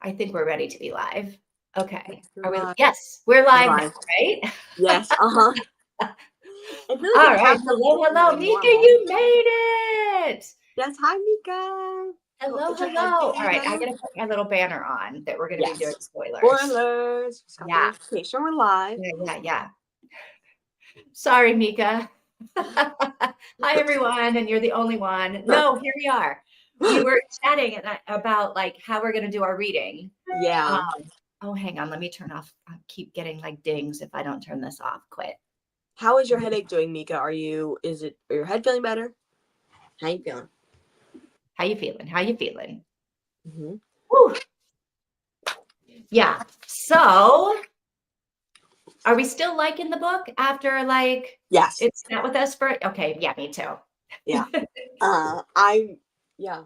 I think we're ready to be live. Okay. We're Are we? live. Yes, we're live now, Live. right? Yes. Uh-huh. I feel All like it right. happened Hello, Mika, normal. you made it. Yes. Hi, Mika. Hello. Is your head All feeling right. I better? gotta put my little banner on that we're gonna be doing Yes. spoilers. Spoilers. Just got the Yeah. notification. We're live. Yeah. Sorry, Mika. Hi, everyone, and you're the only one. No, here we are. We were chatting about like how we're gonna do our reading. Yeah. Oh, hang on. Let me turn off. I keep getting like dings if I don't turn this off. Quit. How is your headache doing, Mika? Are your head feeling better? How you feeling? How you feeling? How you feeling? Mm-hmm. Whew. Yeah. So, are we still liking the book after like Yes. it's not with us for? Okay. Yeah, me too. Yeah. Yeah.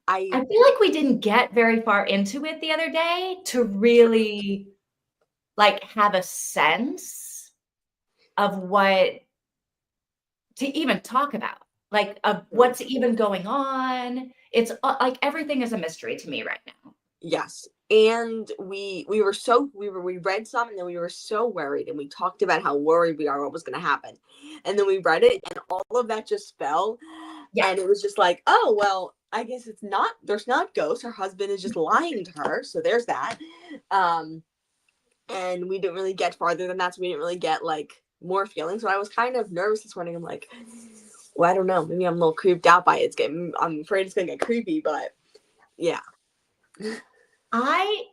I feel like we didn't get very far into it the other day to really like have a sense of what to even talk about, like of what's even going on. It's like everything is a mystery to me right now. Yes. And we read some and then we were so worried and we talked about how worried we are what was going to happen. And then we read it and all of that just fell. Yeah. And it was just like, oh, well, I guess there's not ghosts. Her husband is just lying to her. So there's that. And we didn't really get farther than that. So we didn't really get like more feelings. So I was kind of nervous this morning. I'm like, well, I don't know. Maybe I'm a little creeped out by it. I'm afraid it's going to get creepy, but yeah. I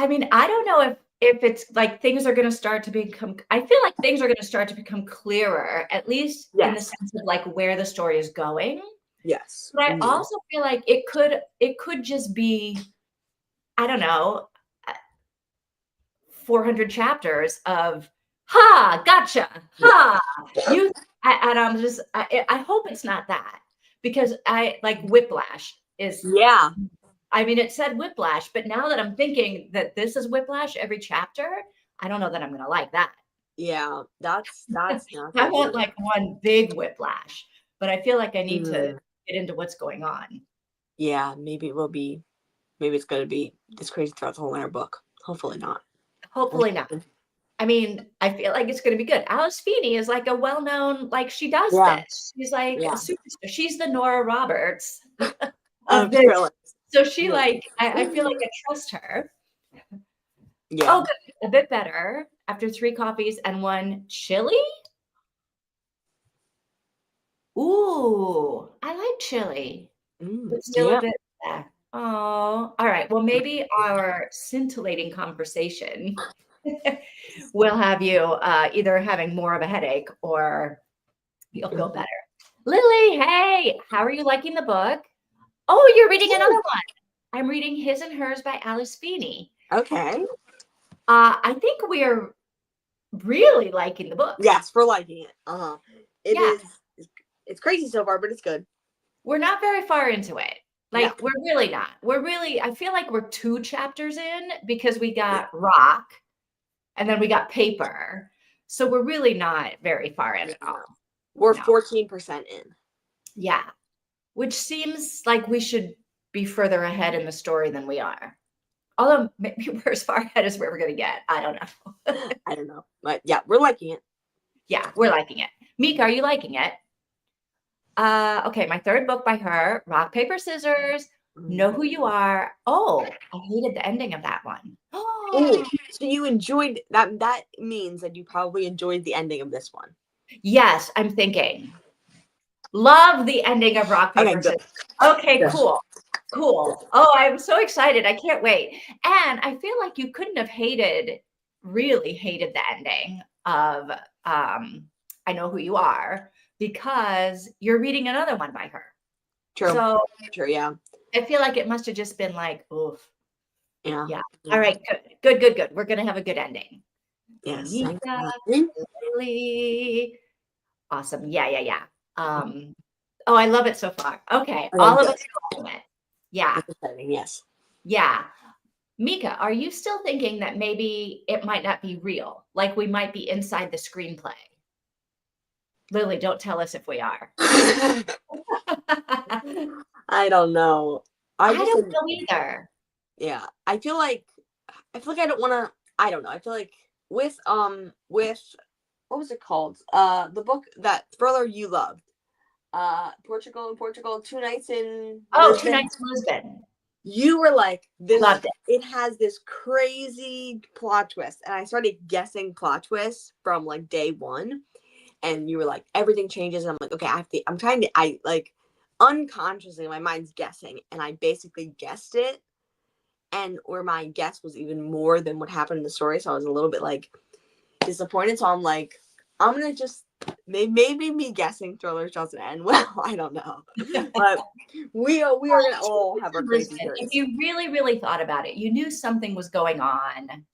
mean, I don't know if it's like things are going to start to become, I feel like things are going to start to become clearer, at least in the sense of like where the story is going. Yes. But I also feel like it could just be, I don't know, 400 chapters of, ha, gotcha, ha, you, and I'm just, I hope it's not that, because I like whiplash is, yeah. I mean, it said whiplash, but now that I'm thinking that this is whiplash every chapter, I don't know that I'm going to like that. Yeah, that's not I want like one big whiplash, but I feel like I need to get into what's going on. Yeah, maybe it's going to be this crazy throughout the whole entire book. Hopefully not. Hopefully not. I mean, I feel like it's going to be good. Alice Feeney is like a well-known, like she does this. She's like a superstar. She's the Nora Roberts of this. So she like, I feel like I trust her. Yeah. Oh, good. A bit better after 3 coffees and 1 chili. Ooh, I like chili, but still a bit. Oh, all right. Well, maybe our scintillating conversation will have you either having more of a headache or you'll feel better. Lily, hey, how are you liking the book? Oh, you're reading another one. I'm reading His and Hers by Alice Feeney. Okay. I think we're really liking the book. Yes, we're liking it. It is. It's crazy so far, but it's good. We're not very far into it. Like, we're really not. I feel like we're 2 chapters in because we got rock and then we got paper. So we're really not very far in at all. We're 14% in. Yeah. Which seems like we should be further ahead in the story than we are. Although maybe we're as far ahead as we're ever going to get. I don't know. I don't know. But yeah, we're liking it. Yeah, we're liking it. Mika, are you liking it? Okay, my 3rd book by her, Rock, Paper, Scissors, Know Who You Are. Oh, I hated the ending of that one. Oh, so you enjoyed that. That means that you probably enjoyed the ending of this one. Yes, I'm thinking. Love the ending of Rock, Paper, Scissors. Okay, cool. Oh, I'm so excited. I can't wait. And I feel like you couldn't have really hated the ending of I Know Who You Are because you're reading another one by her. True. So true, yeah. I feel like it must have just been like, oof. Yeah. All right, good. We're going to have a good ending. Yes. Really awesome. Yeah. Oh, I love it so far. Okay, all of us are loving it. Yeah. Yes. Yeah. Mika, are you still thinking that maybe it might not be real? Like we might be inside the screenplay? Lily, don't tell us if we are. I don't know. I I just don't know either. yeah. I don't want to. I don't know. I feel like with what was it called? The book that thriller you loved. Portugal, 2 nights in Oh, Two Lisbon. Nights in Lisbon. You were like, this, Loved it. it has this crazy plot twist. And I started guessing plot twists from like day one. And you were like, everything changes. And I'm like, okay, I like unconsciously, my mind's guessing. And I basically guessed it. And where my guess was even more than what happened in the story. So I was a little bit like disappointed. So I'm like, I'm going to just, maybe me guessing thrillers doesn't end well. I don't know. But we are going to all have our crazy theories. If you really, really thought about it, you knew something was going on.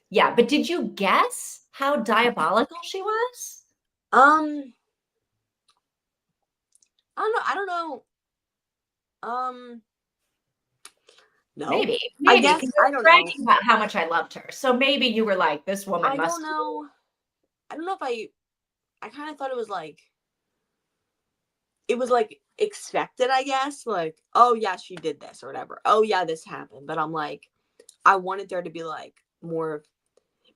Yeah, but did you guess how diabolical she was? I don't know. No. Maybe, I because guess you I were don't know. bragging about how much I loved her. So maybe you were like, this woman I must. don't know. I don't know if I kind of thought it was like expected, I guess. Like, oh yeah, she did this or whatever. Oh yeah, this happened. But I'm like, I wanted there to be like more,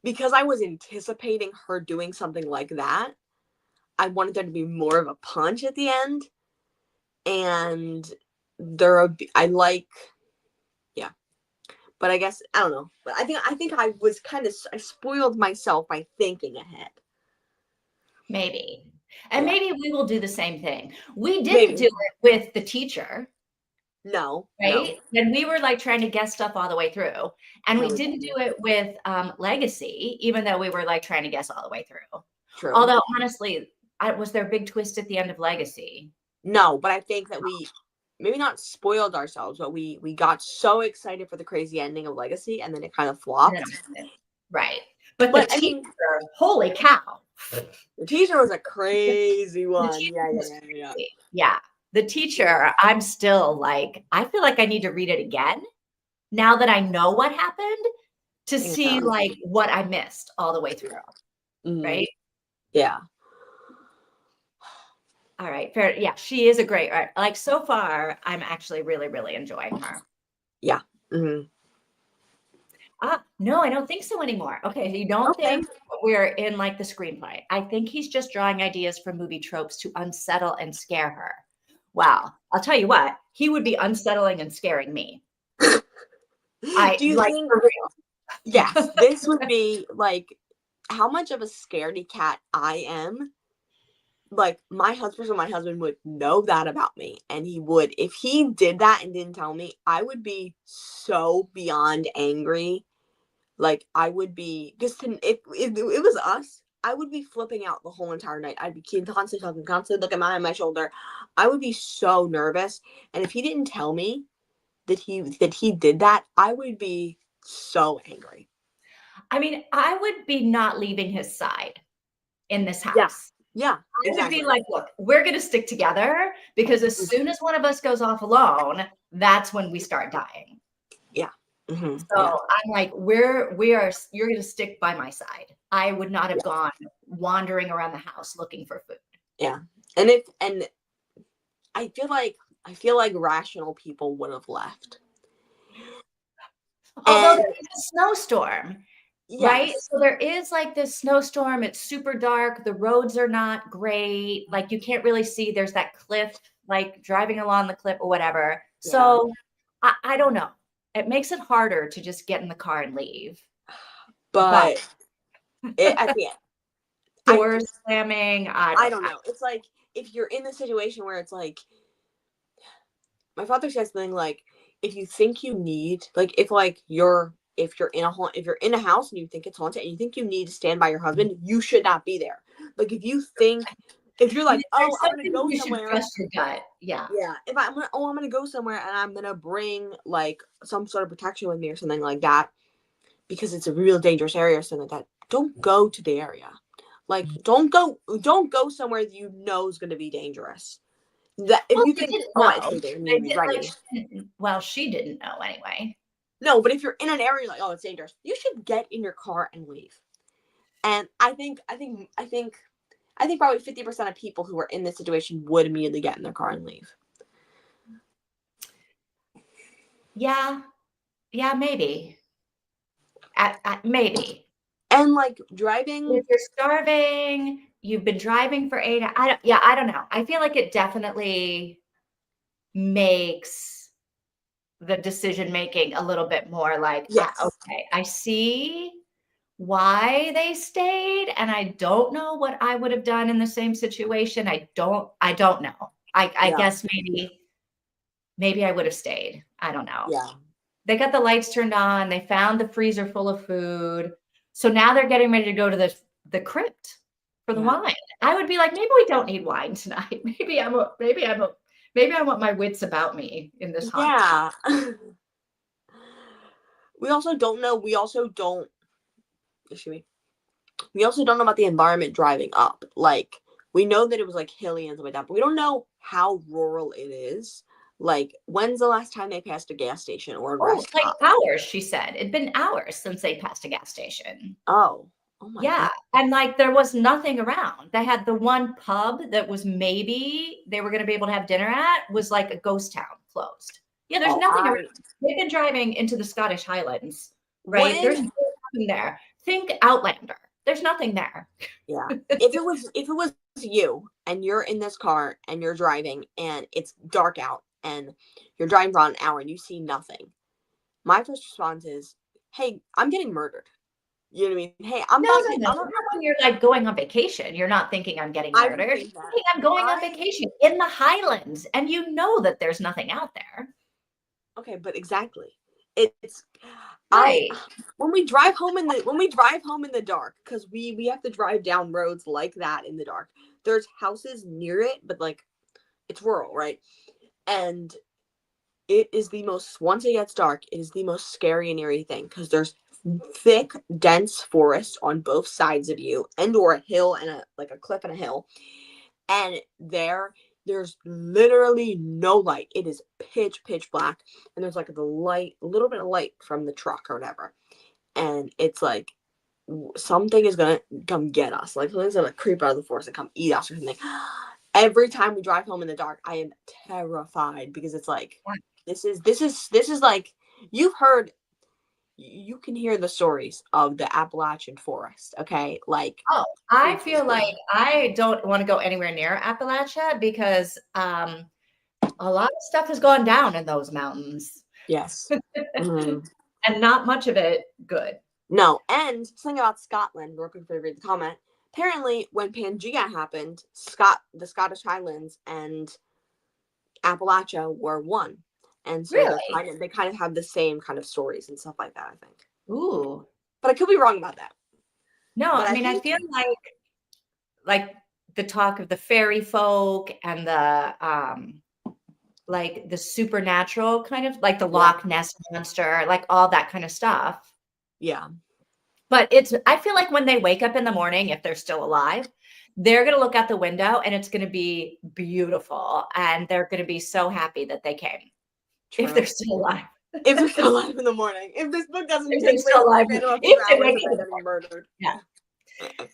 because I was anticipating her doing something like that. I wanted there to be more of a punch at the end. And I like, yeah. But I guess I don't know. But I think I was I spoiled myself by thinking ahead. Maybe. And Yeah. maybe we will do the same thing. We didn't Maybe. do it with the teacher, No. right? And we were like trying to guess stuff all the way through. And No, we didn't do it with Legacy, even though we were like trying to guess all the way through. True. Although honestly, was there a big twist at the end of Legacy? No, but I think that we maybe not spoiled ourselves, but we got so excited for the crazy ending of Legacy, and then it kind of flopped. Right. But the But I teacher, mean, holy cow. the teacher was a crazy The one. teacher Yeah, was yeah, yeah, yeah. crazy. Yeah. The teacher, I'm still like, I feel like I need to read it again now that I know what happened to see Yeah. like what I missed all the way through. Mhm. Right. Yeah. All right. Fair. Yeah. She is a great, like so far, I'm actually really, really enjoying her. Yeah. Mm-hmm. No, I don't think so anymore. Okay. So you don't think we're in like the screenplay. I think he's just drawing ideas from movie tropes to unsettle and scare her. Wow. I'll tell you what, he would be unsettling and scaring me. Do you like think, for real. yes, this would be like how much of a scaredy cat I am? Like my husband would know that about me, and he would, if he did that and didn't tell me, I would be so beyond angry. Like I would be, just if it was us, I would be flipping out the whole entire night. I'd be constantly talking, constantly looking behind my shoulder. I would be so nervous, and if he didn't tell me that he did that, I would be so angry. I mean, I would be not leaving his side in this Yeah. house. Yeah, I exactly. would be like, look, we're going to stick together because as soon as one of us goes off alone, that's when we start dying. Yeah. Mm-hmm. So Yeah. I'm like, you're going to stick by my side. I would not have gone wandering around the house looking for food. Yeah. And I feel like rational people would have left. Although And there's a snowstorm, right? yes. So there is like this snowstorm. It's super dark. The roads are not great. Like you can't really see. There's that cliff, like driving along the cliff or whatever. Yeah. So I don't know. It makes it harder to just get in the car and leave. But at the end, doors slamming. I don't know. It's like if you're in the situation where it's like, my father says something like, if you think you need, like if you're in a house and you think it's haunted and you think you need to stand by your husband, you should not be there. Like if you're like, oh, I'm gonna go somewhere. Trust your gut. Yeah. Yeah. If I'm gonna go somewhere and I'm gonna bring like some sort of protection with me or something like that, because it's a real dangerous area or something like that. Don't go to the area. Like don't go somewhere that you know is gonna be dangerous. That if you think, well, she didn't know anyway. No, but if you're in an area like, oh, it's dangerous, you should get in your car and leave. And I think I think probably 50% of people who are in this situation would immediately get in their car and leave. Yeah. Yeah, maybe. Maybe. And like driving. If you're starving, you've been driving for 8 I don't know. I feel like it definitely makes the decision making a little bit more like, Yes. okay, I see why they stayed, and I don't know what I would have done in the same situation. I don't know. I guess maybe I would have stayed. I don't know. Yeah. They got the lights turned on. They found the freezer full of food. So now they're getting ready to go to the crypt for the wine. I would be like, maybe we don't need wine tonight. Maybe I want my wits about me in this hunt. Yeah. We also don't know. Excuse me. We also don't know about the environment driving up. Like, we know that it was like hilly and stuff like that, but we don't know how rural it is. Like, when's the last time they passed a gas station or a rest Like stop? hours, she said. It'd been hours since they passed a gas station. Oh my Yeah. God. And like there was nothing around. They had the one pub that was maybe they were going to be able to have dinner at was like a ghost town closed. Yeah, there's nothing around. They've been driving into the Scottish Highlands, right? There's nothing there. Think Outlander. There's nothing there. Yeah. If it was you and you're in this car and you're driving and it's dark out and you're driving for an hour and you see nothing, my first response is, hey, I'm getting murdered. You know what I mean? Hey, I'm No, not when you're like going on vacation. You're not thinking I'm getting murdered. Hey, I'm going on vacation in the Highlands, and you know that there's nothing out there. Okay, but exactly. It's right. When we drive home in the dark, because we have to drive down roads like that in the dark. There's houses near it, but like it's rural, right? And it is once it gets dark, it is the most scary and eerie thing because there's thick, dense forest on both sides of you, and or a hill and a cliff and a hill. And there's literally no light. It is pitch black, and there's like a little bit of light from the truck or whatever. And it's like something is gonna come get us. Like something's gonna creep out of the forest and come eat us or something. Every time we drive home in the dark, I am terrified because it's like this is like you can hear the stories of the Appalachian forest, okay? Like, I feel like I don't want to go anywhere near Appalachia because a lot of stuff has gone down in those mountains. Yes. Mm-hmm. And not much of it good. No, and something about Scotland, real quick before I read the comment. Apparently, when Pangea happened, the Scottish Highlands and Appalachia were one. And so they kind of have the same kind of stories and stuff like that, I think. Ooh. But I could be wrong about that. No, I mean, I feel like the talk of the fairy folk and the like the supernatural kind of like the Loch Ness monster, like all that kind of stuff. Yeah. But I feel like when they wake up in the morning, if they're still alive, they're going to look out the window and it's going to be beautiful. And they're going to be so happy that they came. True. If they're still alive. If they're still alive in the morning. If this book doesn't take place if they wake up murdered. Yeah.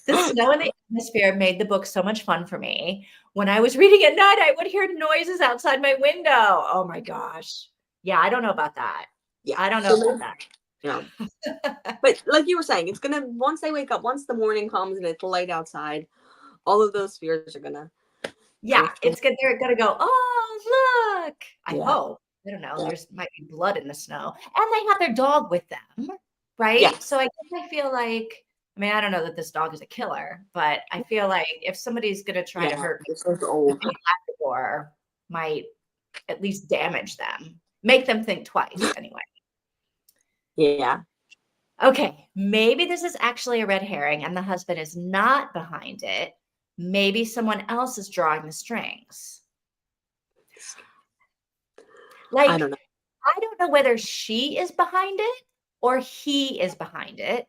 The snow in the atmosphere made the book so much fun for me. When I was reading at night, I would hear noises outside my window. Oh my gosh. Yeah, I don't know about that. Yeah, I don't know about that. No. But like you were saying, it's gonna once they wake up, once the morning comes and it's light outside, all of those fears are gonna they're gonna go, oh look. I hope. I don't know. There's might be blood in the snow. And they have their dog with them, right? Yeah. So I feel like I mean, I don't know that this dog is a killer, but I feel like if somebody's gonna try to hurt me, the Labrador might at least damage them. Make them think twice anyway. Yeah. Okay, maybe this is actually a red herring and the husband is not behind it. Maybe someone else is drawing the strings. Like, I don't know whether she is behind it or he is behind it,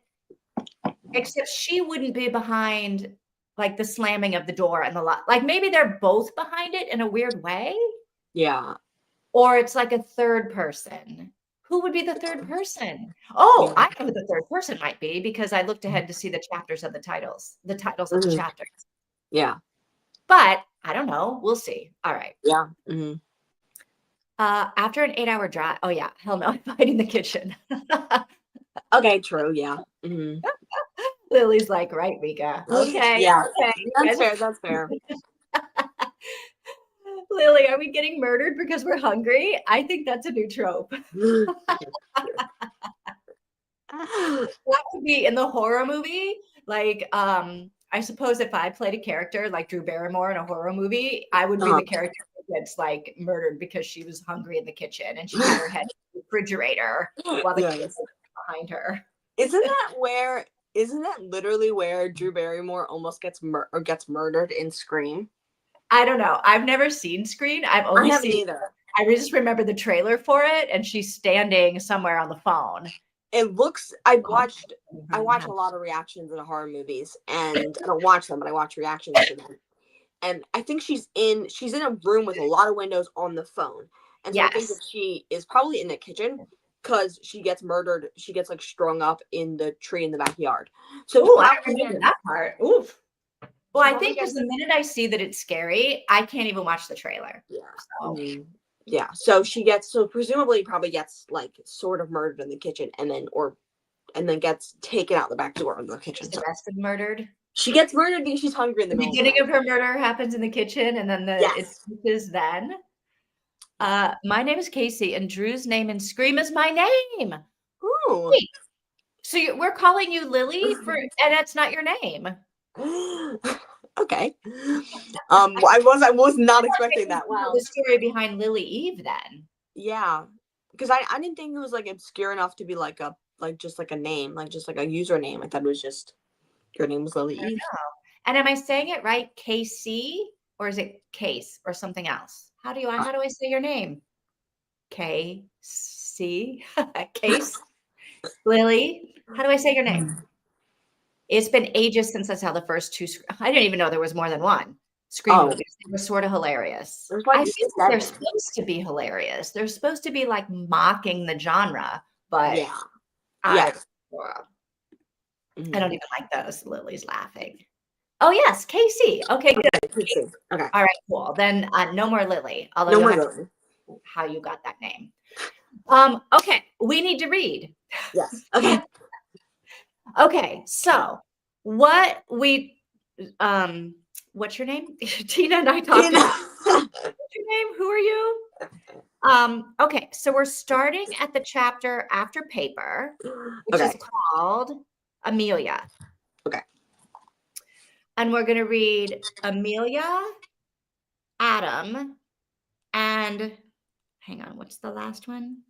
except she wouldn't be behind like the slamming of the door and the lock. Like maybe they're both behind it in a weird way. Yeah. Or it's like a third person. Who would be the third person? Oh, I know who the third person might be because I looked ahead to see the chapters of the titles of the chapters. Yeah. But I don't know. We'll see. All right. Yeah. Mhm. After an 8-hour drive. Oh yeah. Hell no. I'm hiding in the kitchen. Okay, true, yeah. Mhm. Lily's like, right, Mika. Okay. Yeah. Okay. You That's guys fair, that's fair. Lily, are we getting murdered because we're hungry? I think that's a new trope. That would be in the horror movie. Like, I suppose if I played a character like Drew Barrymore in a horror movie, I would be Uh-huh. the character that gets like murdered because she was hungry in the kitchen and she had her head in the refrigerator while the kid Yes. was behind her. Isn't that literally where Drew Barrymore almost gets murdered in Scream? I don't know. I've never seen Screen. I've I only haven't seen. either. I just remember the trailer for it, and she's standing somewhere on the phone. It looks I watch a lot of reactions in horror movies, and I don't watch them, but I watch reactions to them. And I think she's in a room with a lot of windows on the phone. And so I think Yes. that she is probably in the kitchen because she gets murdered. She gets like strung up in the tree in the backyard. So Oh, she I probably don't remember gets that part. Oof. Well, she I probably think because gets the minute I see that it's scary, I can't even watch the trailer. yeah. So Yeah. So presumably probably gets like sort of murdered in the kitchen and then gets taken out the back door of the kitchen. she's So arrested, murdered. she gets murdered because she's hungry in the The middle of the beginning night. of her murder happens in the kitchen, and then it Yes. switches then. My name is Casey, and Drew's name in Scream is my name. Ooh. Wait, so we're calling you Lily and that's not your name. Okay. I was not expecting that. Wow. The story behind Lily Eve then. Yeah. Because I didn't think it was like obscure enough to be like just like a name, like just like a username. I thought it was just your name was Lily I Eve. know. And am I saying it right? KC or is it Case or something else? How do I say your name? KC? Case? Lily? How do I say your name? It's been ages since I saw the first two. I didn't even know there was more than one Scream Oh, movies. They were sort of hilarious. there's I like feel like they're 7. supposed to be hilarious. They're supposed to be like mocking the genre, but Yeah. I, Yes. well, I don't Mhm. even like those. Lily's laughing. Oh yes, Casey. Okay, good. Okay. Okay. All right, cool. Then no more Lily. Although No you'll more have to Lily. how you got that name. Okay, we need to read. Yes. Okay. Okay, so what we what's your name? Tina and I talked Tina. about what's your name? Who are you? Okay, so we're starting at the chapter after paper, which is Okay. called Amelia. Okay. And we're going to read Amelia, Adam, and hang on, what's the last one?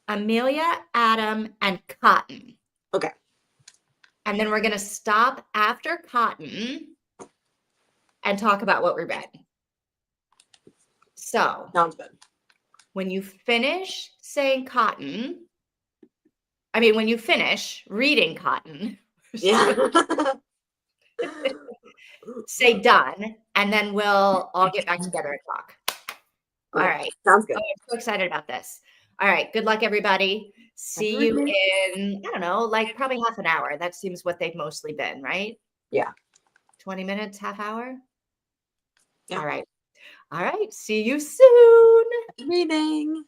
Amelia, Adam, and Cotton. Okay. And then we're going to stop after Cotton and talk about what we read. So Sounds good. when you finish saying Cotton, when you finish reading Cotton, Yeah. say done, and then we'll all get back together and talk. All Okay. right. Sounds Oh, good. I'm so excited about this. All right. Good luck, everybody. See you Everything. in, I don't know, like probably half an hour. That seems what they've mostly been, right? Yeah. 20 minutes, half hour. Yeah. All right. All right. See you soon. Reading.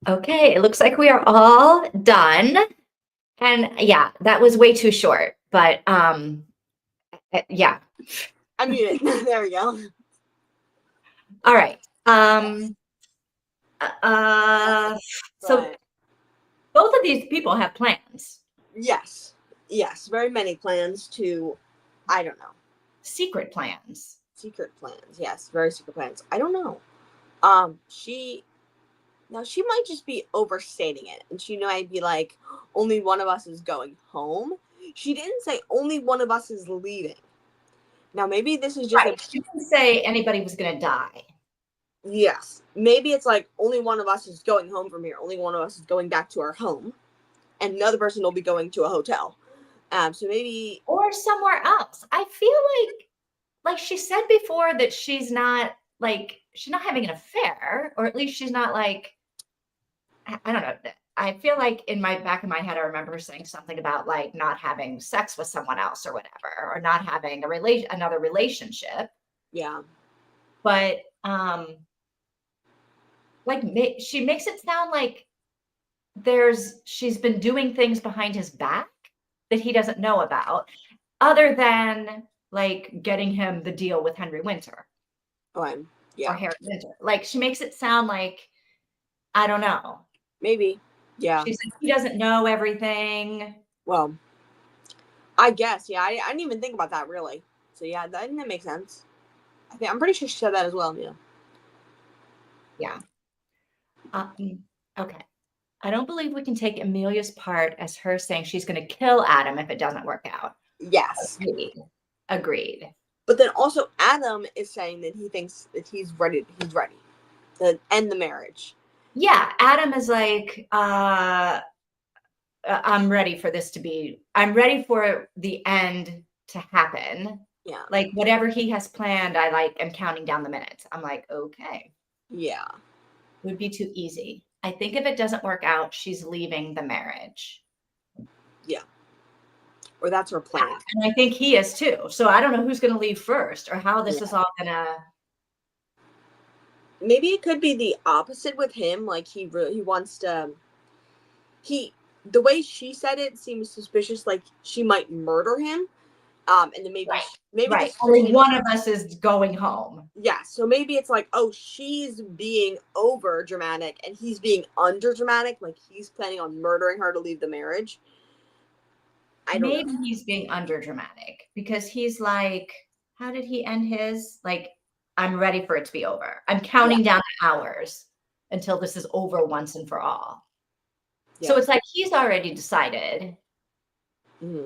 Okay, it looks like we are all done. And yeah, that was way too short, but yeah. I mean, there we go. All right. Uh, so But both of these people have plans, yes, very many plans to, I don't know, secret plans. secret plans. Yes, very secret plans. I don't know. She Now she might just be overstating it, and she might be like, only one of us is going home. She didn't say only one of us is leaving. Now maybe this is just Right. She didn't say anybody was going to die. yes. Maybe it's like only one of us is going home from here. Only one of us is going back to our home, and another person will be going to a hotel. So maybe Or somewhere else. I feel like she said before that she's not having an affair, or at least she's not like, I don't know. I feel like in my back of my head, I remember her saying something about like not having sex with someone else or whatever, or not having another relationship. yeah, But like she makes it sound like she's been doing things behind his back that he doesn't know about, other than like getting him the deal with Henry Winter okay, or yeah, Harry Winter. Like she makes it sound like, I don't know. maybe, yeah. She's like, he doesn't know everything. Well, I guess, yeah. I didn't even think about that really. So yeah, that makes sense. I'm pretty sure she said that as well. Yeah. Yeah. Okay. I don't believe we can take Amelia's part as her saying she's going to kill Adam if it doesn't work out. Yes. Agreed. Agreed. But then also Adam is saying that he thinks that he's ready to end the marriage. Yeah. Adam is like, I'm ready for I'm ready for the end to happen. Yeah. Like whatever he has planned, I like am counting down the minutes. I'm like, okay. Yeah. Would be too easy. I think if it doesn't work out, she's leaving the marriage. Yeah. Or that's her plan. And I think he is too. So I don't know who's going to leave first or how this is all going to. Maybe it could be the opposite with him. Like he wants to. The way she said it seems suspicious. Like she might murder him. And then maybe Right. this Only person, one of us is going home. yeah. So maybe it's like, oh, she's being over dramatic and he's being under dramatic. Like he's planning on murdering her to leave the marriage. I don't Maybe know. he's being under dramatic because he's like, how did he end his? Like, I'm ready for it to be over. I'm Yeah. counting down the hours until this is over once and for all. Yeah. So it's like he's already decided. Mm-hmm.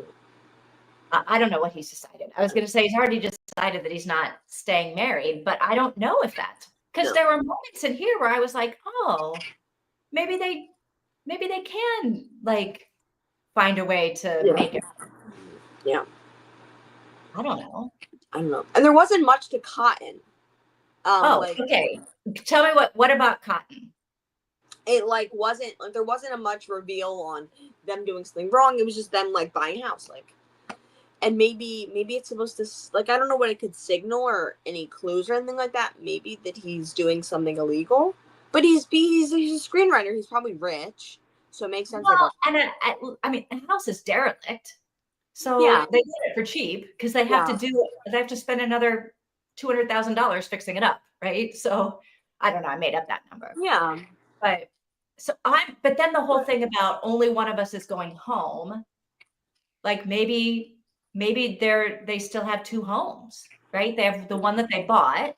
I don't know what he's decided. I was going to say he's already decided that he's not staying married, but I don't know if that's because there were moments in here where I was like, oh, maybe they can like find a way to make it. Yeah. I don't know. And there wasn't much to Cotton. Okay. Tell me what about Cotton? It wasn't like there wasn't a much reveal on them doing something wrong. It was just them like buying a house, like, and maybe it's supposed to like I don't know what it could signal or any clues or anything like that. Maybe that he's doing something illegal, but he's a screenwriter. He's probably rich, so it makes sense. Well, and I mean, the house is derelict, so Yeah. they get it for cheap because they have to spend another $200,000 fixing it up, right? So I don't know. I made up that number, Yeah. but but then the whole thing about only one of us is going home, like maybe they still have two homes, right? They have the one that they bought,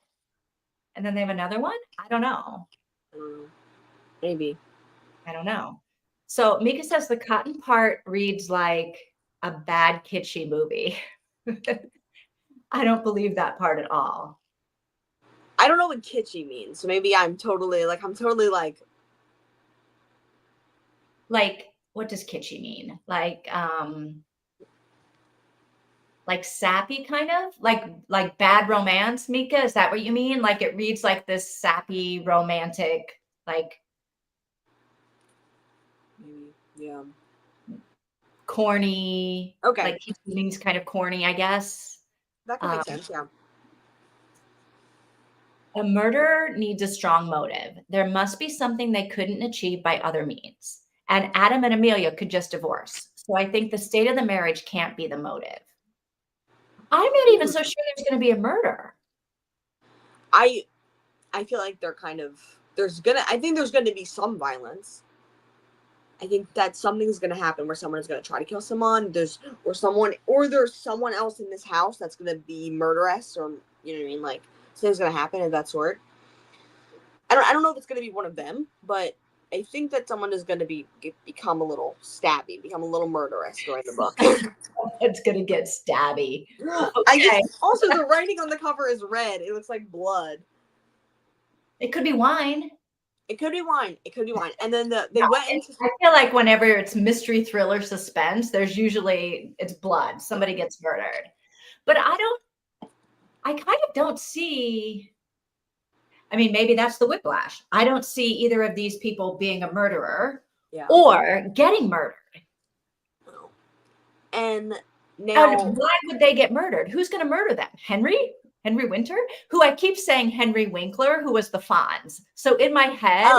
and then they have another one. I don't know. Maybe. I don't know. So Mika says the Cotton part reads like a bad kitschy movie. I don't believe that part at all. I don't know what kitschy means, so maybe I'm totally like what does kitschy mean? Like sappy kind of? Like bad romance, Mika? Is that what you mean? Like it reads like this sappy romantic, like maybe, yeah, corny. okay, Like kitschy means kind of corny, I guess. that could make sense. Yeah. A murderer needs a strong motive. There must be something they couldn't achieve by other means. And Adam and Amelia could just divorce. So I think the state of the marriage can't be the motive. I'm not even so sure there's going to be a murder. I feel like they're kind of I think there's gonna be some violence. I think that something's gonna happen where someone is gonna try to kill someone. There's someone else in this house that's gonna be murderous, or you know what I mean, like something's gonna happen of that sort. I don't know if it's gonna be one of them, but I think that someone is gonna become a little stabby, become a little murderous during the book. It's going to get stabby. I Okay. guess also the writing on the cover is red. It looks like blood. It could be wine. It could be wine. It could be wine. And then they No, went into. I feel like whenever it's mystery, thriller, suspense, there's usually it's blood. Somebody gets murdered. But I kind of don't see. I mean, maybe that's the whiplash. I don't see either of these people being a murderer or getting murdered. And now, and why would they get murdered? Who's going to murder them? Henry Winter, who I keep saying Henry Winkler, who was the Fonz. So in my head,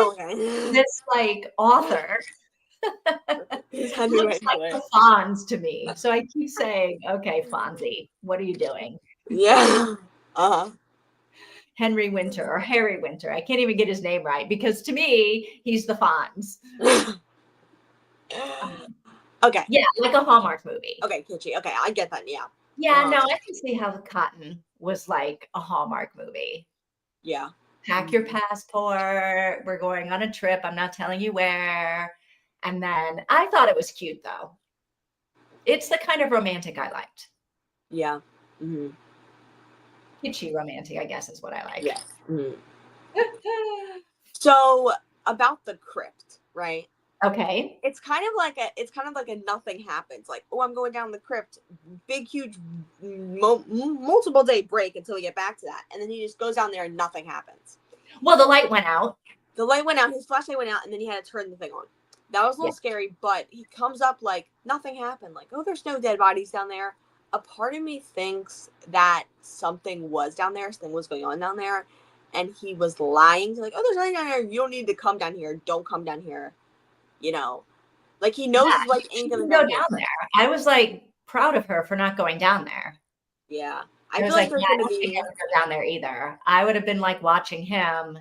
this like author looks like the Fonz to me. So I keep saying, okay, Fonzie, what are you doing? Yeah. Henry Winter or Harry Winter. I can't even get his name right because to me, he's the Fonz. Okay. Yeah, like a Hallmark movie. Okay, kitschy. Okay, I get that. Yeah. Yeah, no, I can see how the Cotton was like a Hallmark movie. Yeah. Pack your passport. We're going on a trip. I'm not telling you where. And then I thought it was cute though. It's the kind of romantic I liked. Yeah. Mm-hmm. Kitschy romantic, I guess, is what I like. Yeah. Mm-hmm. So about the crypt, right? Okay. It's kind of like a nothing happens. Like, oh, I'm going down the crypt, big, huge, multiple day break until we get back to that. And then he just goes down there and nothing happens. Well, the light went out. His flashlight went out, and then he had to turn the thing on. That was a little scary, but he comes up like nothing happened. Like, oh, there's no dead bodies down there. A part of me thinks that something was down there, something was going on down there, and he was lying to like, oh, there's nothing down there. You don't need to come down here. Don't come down here. You know, like he knows like ain't gonna go down there. I was like proud of her for not going down there. Yeah, I feel like there's gonna be go down there either. I would have been like watching him,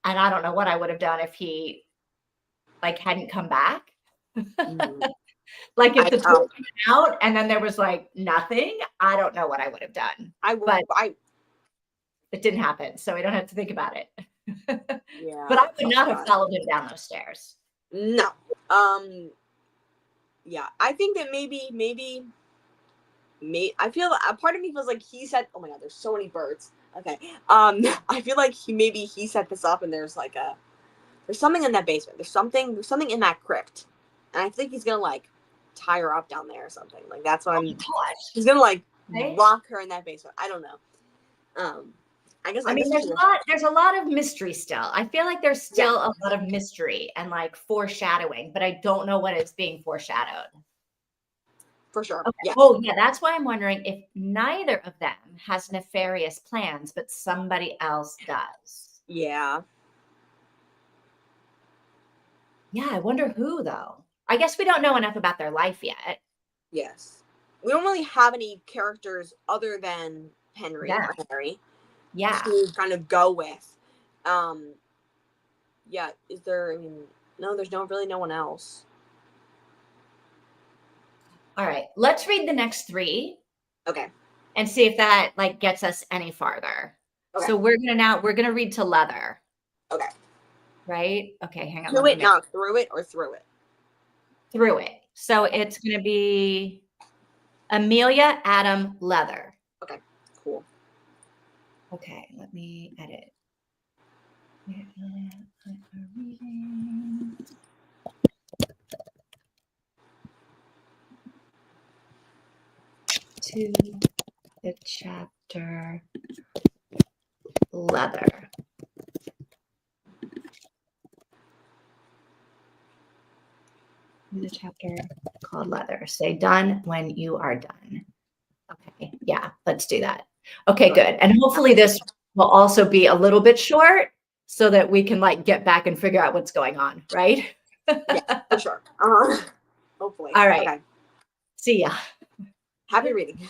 and I don't know what I would have done if he like hadn't come back. Like if the tour came out and then there was like nothing, I don't know what I would have done. It didn't happen, so I don't have to think about it. Yeah, but I would not have followed him down those stairs. No. Yeah, I think that maybe I feel a part of me feels like he said, oh my god, there's so many birds. Okay. I feel like he set this up and there's something in that basement. There's something in that crypt. And I think he's gonna like tie her up down there or something. Like that's what he's gonna like lock her in that basement. I don't know. I guess there's a lot of mystery still. I feel like there's still a lot of mystery and like foreshadowing, but I don't know what is being foreshadowed. For sure. Okay. Yeah. Oh, yeah. That's why I'm wondering if neither of them has nefarious plans, but somebody else does. Yeah. Yeah. I wonder who, though. I guess we don't know enough about their life yet. Yes. We don't really have any characters other than Henry or Harry. Yeah. To kind of go with. Yeah. Is there, I mean, no, there's really no one else. All right. Let's read the next 3. Okay. And see if that like gets us any farther. Okay. So we're gonna read to leather. Okay. Right? Okay, hang on. To it, not through it or through it? Through it. So it's gonna be Amelia, Adam, leather. Okay, cool. Okay, let me edit. To the chapter leather. The chapter called leather. Say done when you are done. Okay, yeah, let's do that. Okay, good. And hopefully this will also be a little bit short so that we can, like, get back and figure out what's going on, right? Yeah, for sure. Hopefully. All right. Okay. See ya. Happy reading.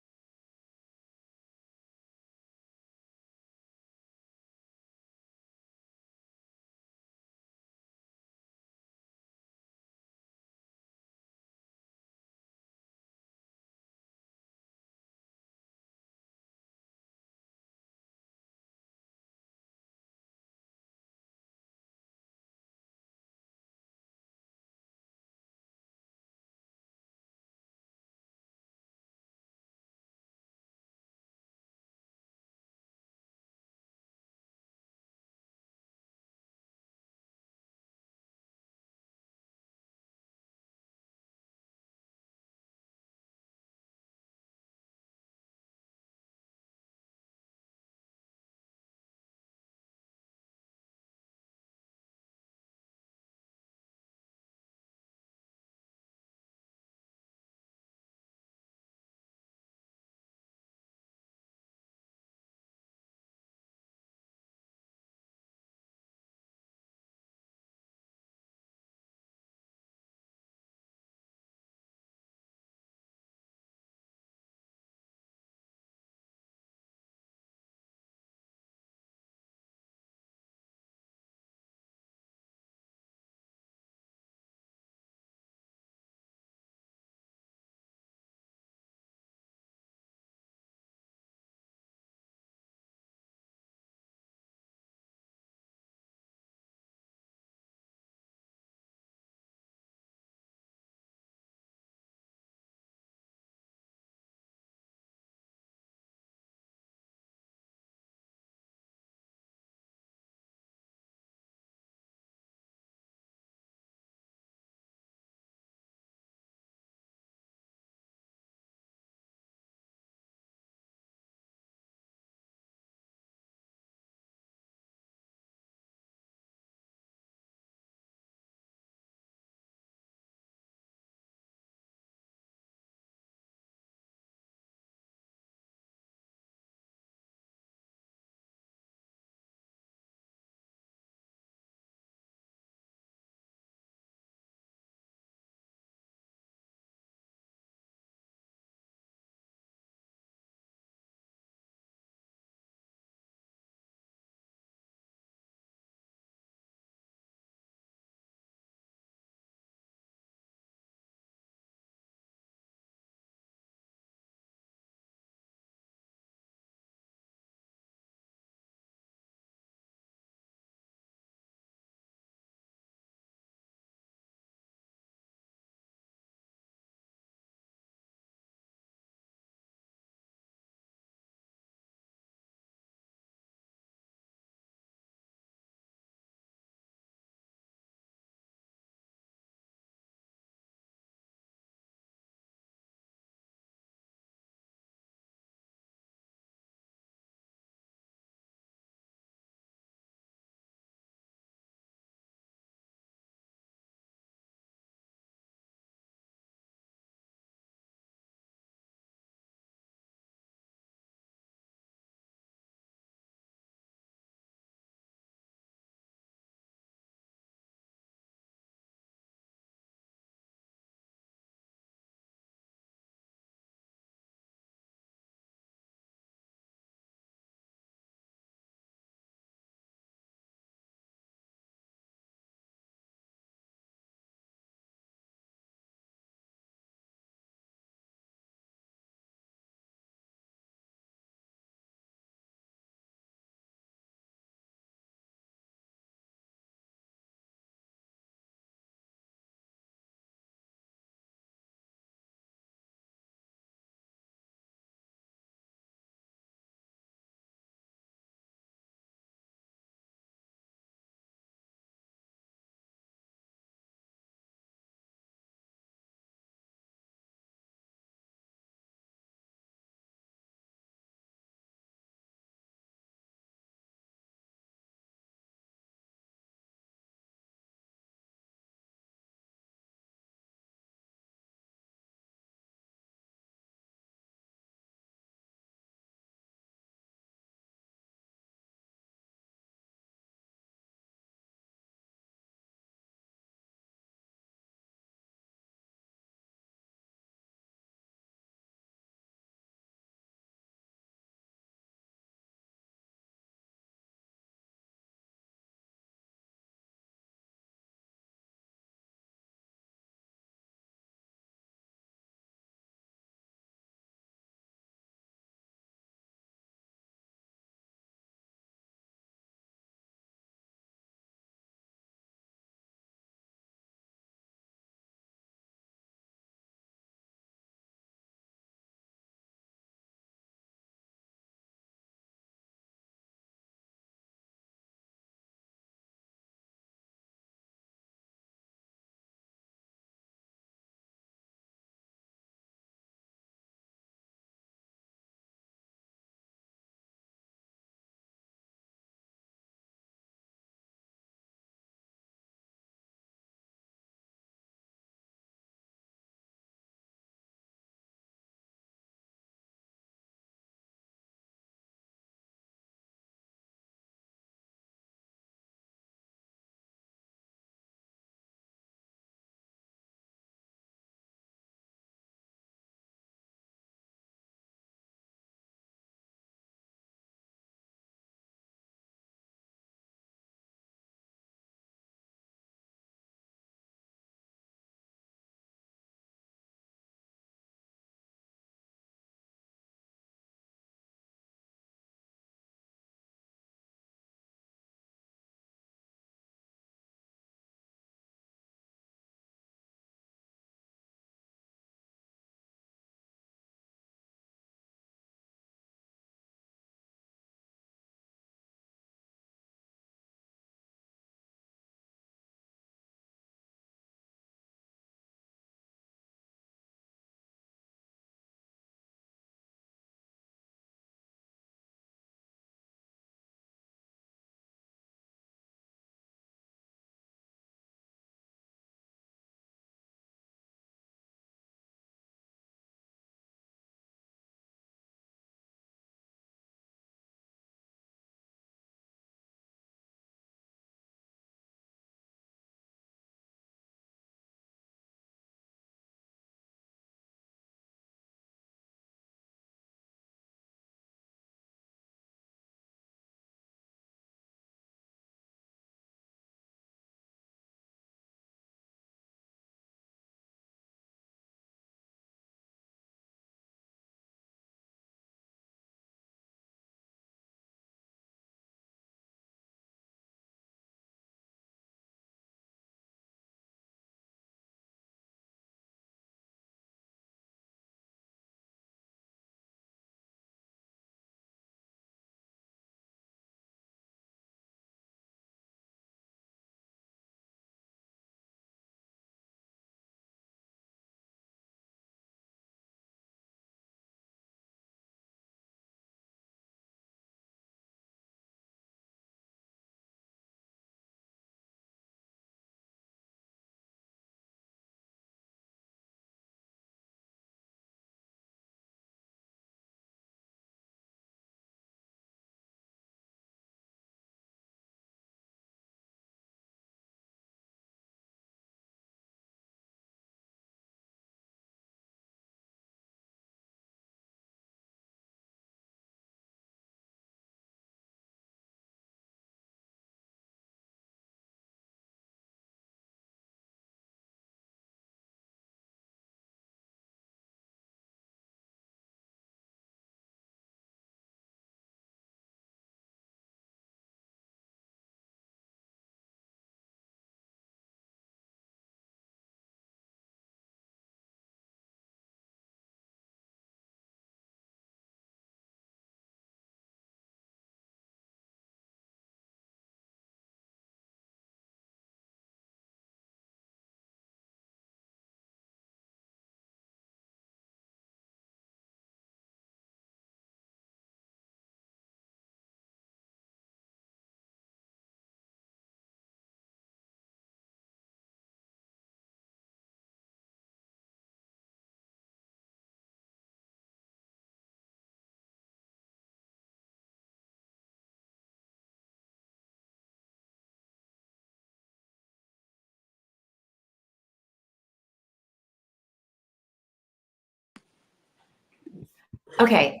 Okay,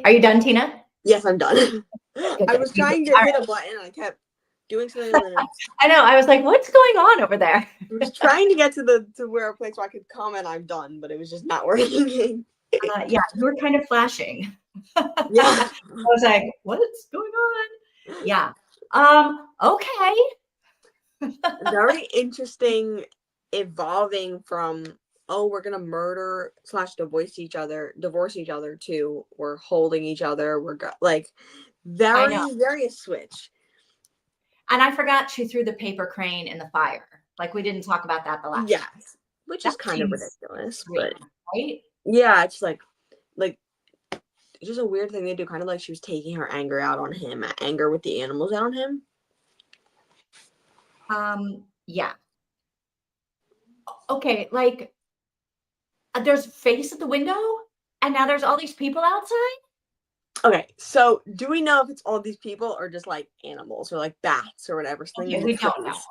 are you done, Tina? Yes, I'm done. Good, I good. was trying to hit a button and I kept doing something and then I know. I was like, what's going on over there? I was trying to get to where a place where I could comment I'm done, but it was just not working. Yeah, you were kind of flashing. Yeah. I was like, what's going on? Yeah. Okay. Very interesting, evolving from, oh, we're gonna murder slash divorce each other to we're holding each other. Like I know. very a switch. And I forgot she threw the paper crane in the fire. Like we didn't talk about that the last time. Yes, which That is kind of seems ridiculous, extreme, but right? yeah, it's like it's just a weird thing they do. Kind of like she was taking her anger out on him, anger with the animals out on him. Yeah. Okay, like there's a face at the window, and now there's all these people outside. Okay, so do we know if it's all these people or just like animals or like bats or whatever, something Okay, in the we don't know. trees,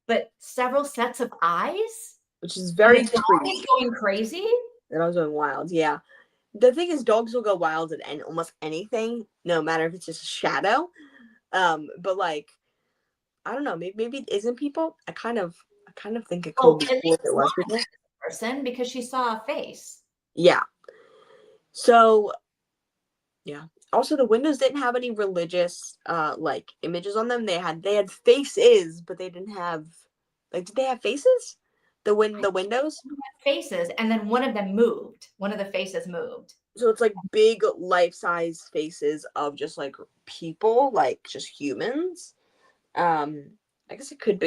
But several sets of eyes, which is and very the dog is creepy. going crazy. And I was going wild, yeah. The thing is, dogs will go wild at almost anything, no matter if it's just a shadow. But like, I don't know, maybe it isn't people. I kind of think it could Well, be at cool if least it was one people. person because she saw a face. Yeah. So yeah. Also, the windows didn't have any religious like images on them. They had faces, but they didn't have like did they have faces? The windows? Faces, and then one of them moved. One of the faces moved. So it's like big life-size faces of just like people, like just humans. I guess it could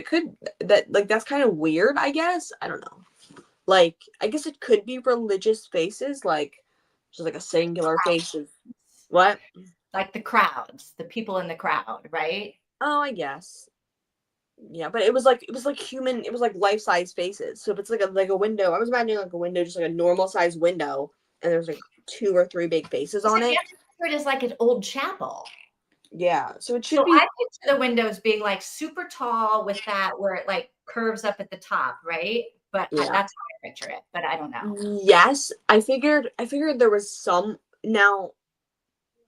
that like that's kind of weird, I guess. I don't know. Like I guess it could be religious faces, like just like a singular face of what? Like the crowds, the people in the crowd, right? Oh, I guess. Yeah, but it was like human, it was like life-size faces. So if it's like a window, I was imagining like a window, just like a normal size window, and there's like two or three big faces So on the it. picture is like an old chapel. Yeah. So it should So be I picture the windows being like super tall with that where it like curves up at the top, right? But yeah. that's how I picture it. But I don't know. Yes. I figured there was some now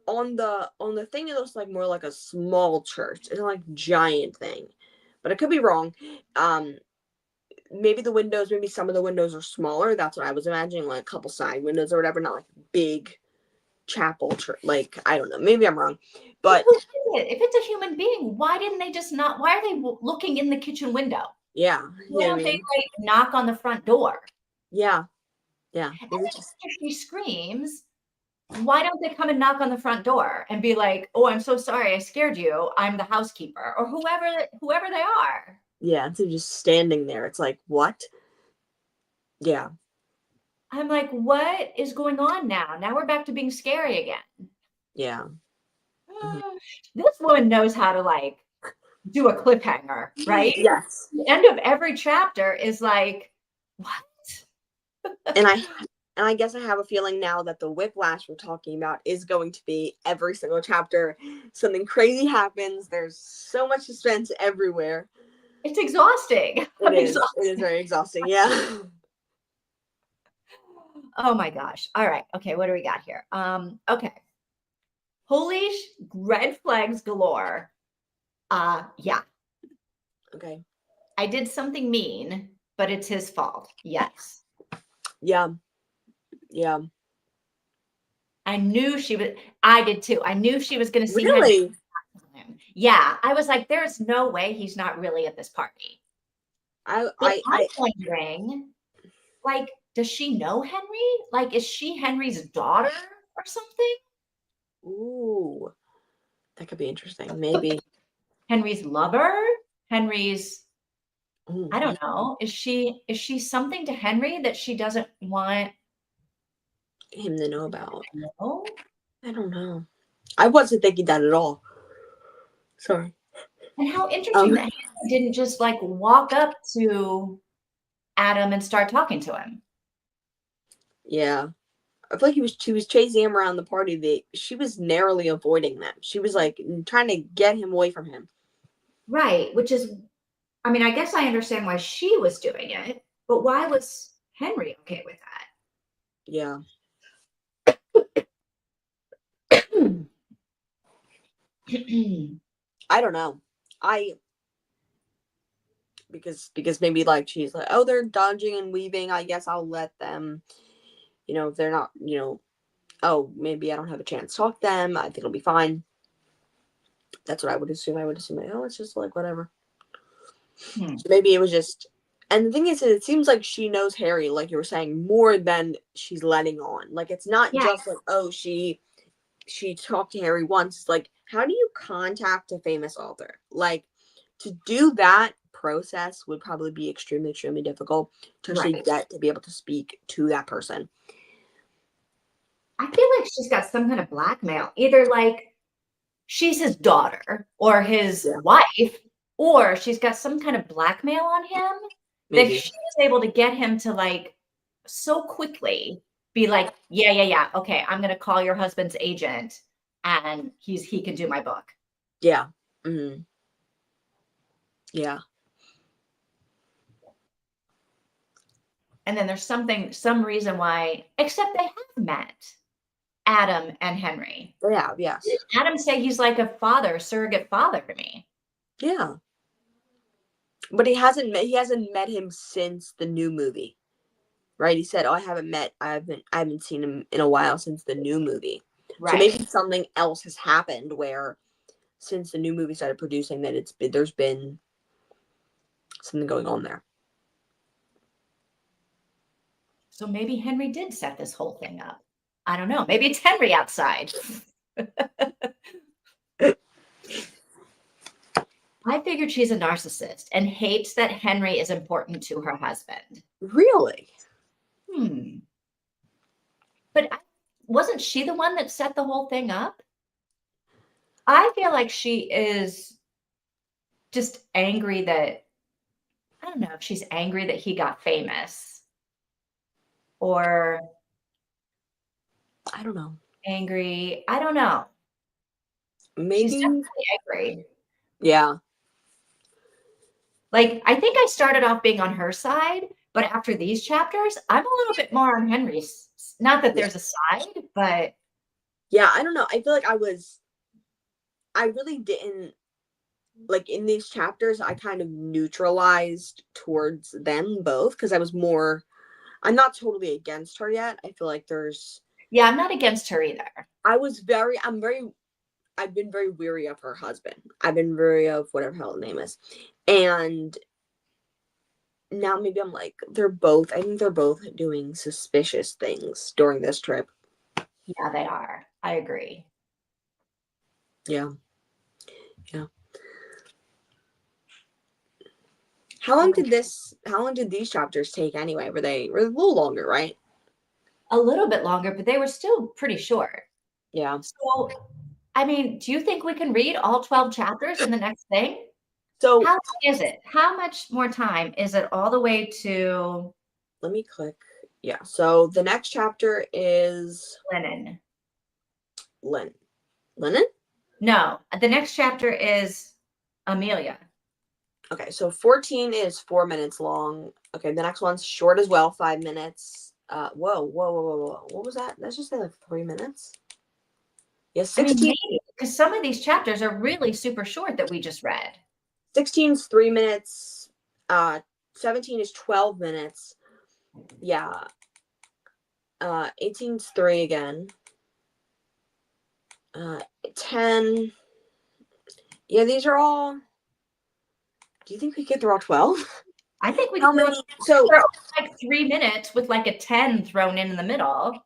on the thing it looks like more like a small church. It's not like giant thing. But I could be wrong. Um maybe some of the windows are smaller. That's what I was imagining, like a couple side windows or whatever, not like big chapel church. Like I don't know. Maybe I'm wrong. But But who is it? If it's a human being, why didn't they just not? Why are they looking in the kitchen window? yeah, Why you know what don't I they mean? like knock on the front door? Yeah. Yeah. And Maybe then just after she screams, why don't they come and knock on the front door and be like, "Oh, I'm so sorry, I scared you. I'm the housekeeper," or whoever they are. yeah, instead of just standing there. It's like, what? Yeah. I'm like, what is going on now? Now we're back to being scary again. Yeah. Mhm. This woman knows how to like do a cliffhanger, right? Yes. The end of every chapter is like, what? And I guess I have a feeling now that the whiplash we're talking about is going to be every single chapter. Something crazy happens. There's so much suspense everywhere. It's exhausting. It I'm is. It is exhausted. very exhausting. Yeah. Oh my gosh. All right. Okay, what do we got here? Okay. Holy red flags galore. Yeah. Okay. I did something mean, but it's his fault. Yes. Yeah. Yeah. I knew she was I did too. I knew she was gonna see Henry. Really? Yeah. I was like, there's no way he's not really at this party. I But I I'm I wondering, like, does she know Henry? Like, is she Henry's daughter or something? ooh. That could be interesting. Maybe. Henry's lover? Henry's Ooh, I don't know. Is she something to Henry that she doesn't want him to know about. to know? I don't know. I wasn't thinking that at all. Sorry. And how interesting Um. that Henry didn't just like walk up to Adam and start talking to him. Yeah. I feel like she was chasing him around the party. She was narrowly avoiding them. She was like trying to get him away from him. Right, which is I mean, I guess I understand why she was doing it, but why was Henry okay with that? Yeah. I don't know. Because maybe like she's like, oh, they're dodging and weaving. I guess I'll let them. If they're not, oh, maybe I don't have a chance to talk to them. I think it'll be fine. That's what I would assume. I would assume, like, oh, it's just like whatever. So maybe it was just. And the thing is, it seems like she knows Harry, like you were saying, more than she's letting on. Like it's not just like, oh, she talked to Harry once. It's like, how do you contact a famous author? Like to do that process would probably be extremely, extremely difficult to actually get to be able to speak to that person. I feel like she's got some kind of blackmail. Either like she's his daughter or his wife, or she's got some kind of blackmail on him that she was able to get him to like so quickly be like, yeah, okay, I'm gonna call your husband's agent and he can do my book. Yeah. Mm-hmm. Yeah. And then there's some reason why, except they have met Adam and Henry. Yeah, yes. Adam say he's like a surrogate father to me. Yeah. But he hasn't met him since the new movie. Right? He said, oh, I haven't seen him in a while since the new movie. Right. So maybe something else has happened where since the new movie started producing that there's been something going on there. So maybe Henry did set this whole thing up. I don't know. Maybe it's Henry outside. I figured she's a narcissist and hates that Henry is important to her husband. Really? But wasn't she the one that set the whole thing up? I feel like she is just angry that, I don't know if she's angry that he got famous or I don't know. Angry. I don't know. Maybe. She's definitely angry. Yeah. Like, I think I started off being on her side, but after these chapters, I'm a little bit more on Henry's. Not that there's a side, but. Yeah, I don't know. I feel like I really didn't, like in these chapters, I kind of neutralized towards them both because I'm not totally against her yet. I feel like Yeah, I'm not against her either. I've been very weary of her husband. I've been weary of whatever hell his name is. And now maybe I'm like, I think they're both doing suspicious things during this trip. Yeah, they are. I agree. Yeah. Yeah. How long did these chapters take anyway? Were a little longer, right? A little bit longer, but they were still pretty short. Yeah. So, I mean, do you think we can read all 12 chapters in the next thing? So how long is it? How much more time is it all the way to? Let me click. Yeah. So the next chapter is Lennon. Lennon? No, the next chapter is Amelia. Okay, so 14 is 4 minutes long. Okay, the next one's short as well, 5 minutes. Whoa. What was that? That's just like 3 minutes. Yeah, 16. I mean, because some of these chapters are really super short that we just read. 16 is 3 minutes. 17 is 12 minutes. Yeah. 18 is 3 again. 10. Yeah, these are all. Do you think we get through all 12? I think we How can. many? So like 3 minutes with like a 10 thrown in the middle.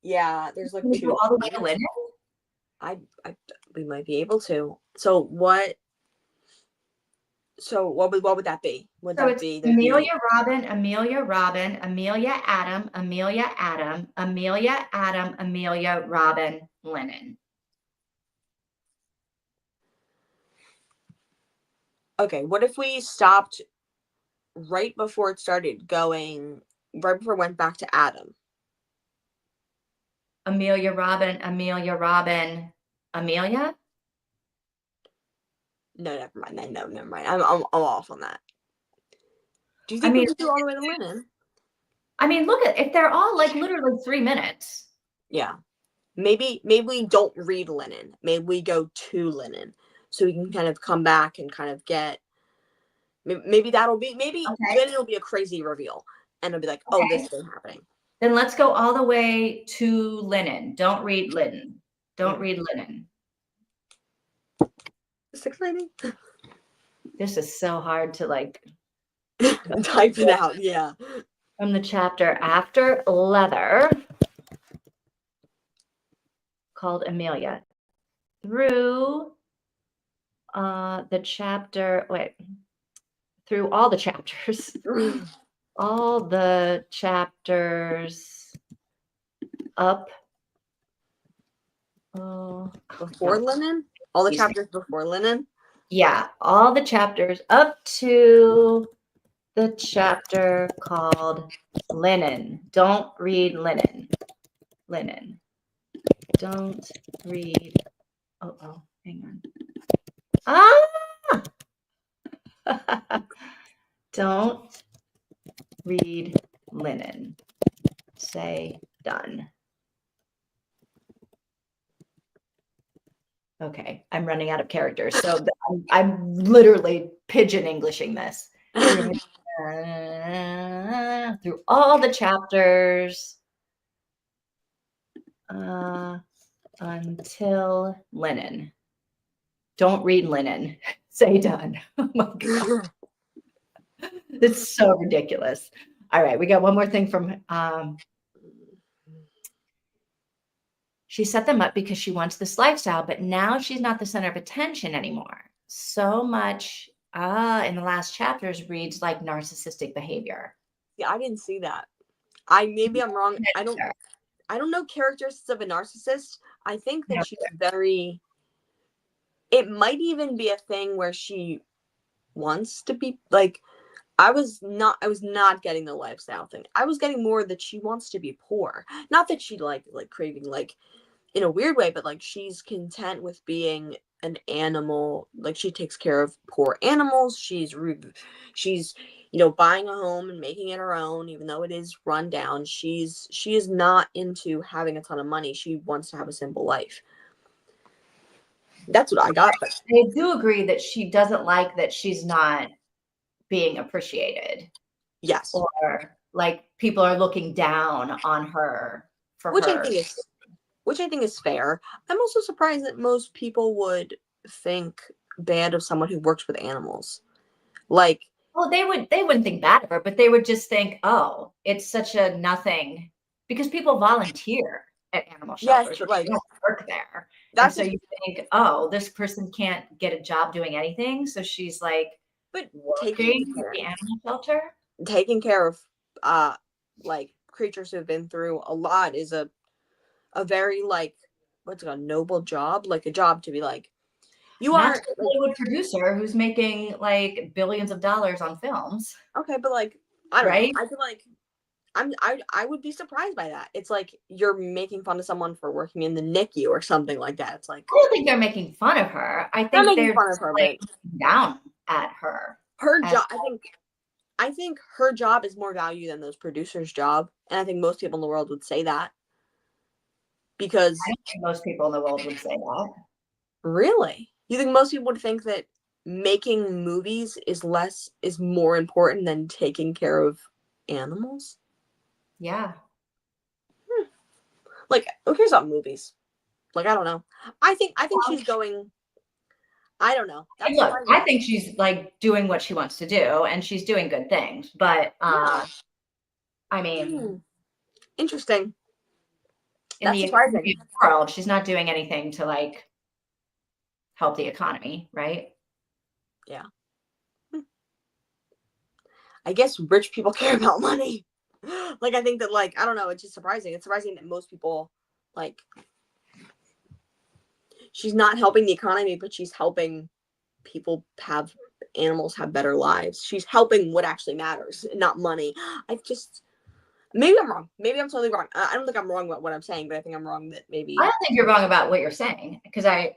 Yeah, there's like can we 2. Go all the way to Lennon? We might be able to. So what would that be? Amelia Robin, Amelia Robin, Amelia Adam, Amelia Adam, Amelia Adam, Amelia Robin, Lennon. Okay, what if we stopped right before it started going, right before it went back to Adam? Amelia Robin, Amelia Robin, Amelia? No, never mind. No, never mind. I'm off on that. Do you think we could do all the way to Lennon? I mean, look if they're all like literally 3 minutes. Yeah. maybe we don't read linen. Maybe we go to linen, so we can kind of come back and kind of get. Maybe that'll be then it'll be a crazy reveal, and it'll be like, oh, this is happening. Then let's go all the way to linen. Don't read linen. Don't read linen. It's exciting. This is so hard to like type it out. Yeah. From the chapter after leather, called Amelia, through the chapter. Through all the chapters. All the chapters up before linen? All the chapters before linen? Yeah, all the chapters up to the chapter called linen. Don't read linen. Linen. Don't read. Oh, hang on. Don't read linen. Say done. Okay, I'm running out of characters, so I'm literally pigeon Englishing this. Through all the chapters until linen. Don't read linen. Say done. Oh my God. It's so ridiculous. All right, we got one more thing from she set them up because she wants this lifestyle, but now she's not the center of attention anymore. So much in the last chapters reads like narcissistic behavior. Yeah, I didn't see that. Maybe I'm wrong. I don't know characteristics of a narcissist. I think that she's very. It might even be a thing where she wants to be like. I was not getting the lifestyle thing. I was getting more that she wants to be poor. Not that she like craving like in a weird way, but like she's content with being an animal. Like she takes care of poor animals. She's buying a home and making it her own, even though it is run down. She is not into having a ton of money. She wants to have a simple life. That's what I got. I do agree that she doesn't like that she's not being appreciated. Yes. Or like people are looking down on her for which I think is fair. I'm also surprised that most people would think bad of someone who works with animals. Like, well, they wouldn't think bad of her, but they would just think, oh, it's such a nothing, because people volunteer at animal shelters. Yes, like they don't work there. That's so you think, oh, this person can't get a job doing anything, so she's like, but working at the animal shelter, taking care of like creatures who have been through a lot is a very like what's it called, noble job, like a job to be like you are a Hollywood producer who's making like billions of dollars on films. Okay, but like I don't know. I feel like I would be surprised by that. It's like you're making fun of someone for working in the NICU or something like that. It's like I don't think they're making fun of her. I think they're fun of her, like, down at her. Her job. I think her job is more value than those producers' job, and I think most people in the world would say that. Because I don't think most people in the world would say that. Really? You think most people would think that making movies is more important than taking care of animals? Yeah. Like, who cares about movies? Like, I don't know. I think she's going. I don't know. Look, I think she's like doing what she wants to do, and she's doing good things. But I mean, interesting. In the world, she's not doing anything to like help the economy, right? Yeah. I guess rich people care about money. Like, I think that, like, I don't know, it's just surprising. It's surprising that most people, like, she's not helping the economy, but she's helping animals have better lives. She's helping what actually matters, not money. Maybe I'm wrong. Maybe I'm totally wrong. I don't think I'm wrong about what I'm saying, but I think I'm wrong that maybe. I don't think you're wrong about what you're saying, because I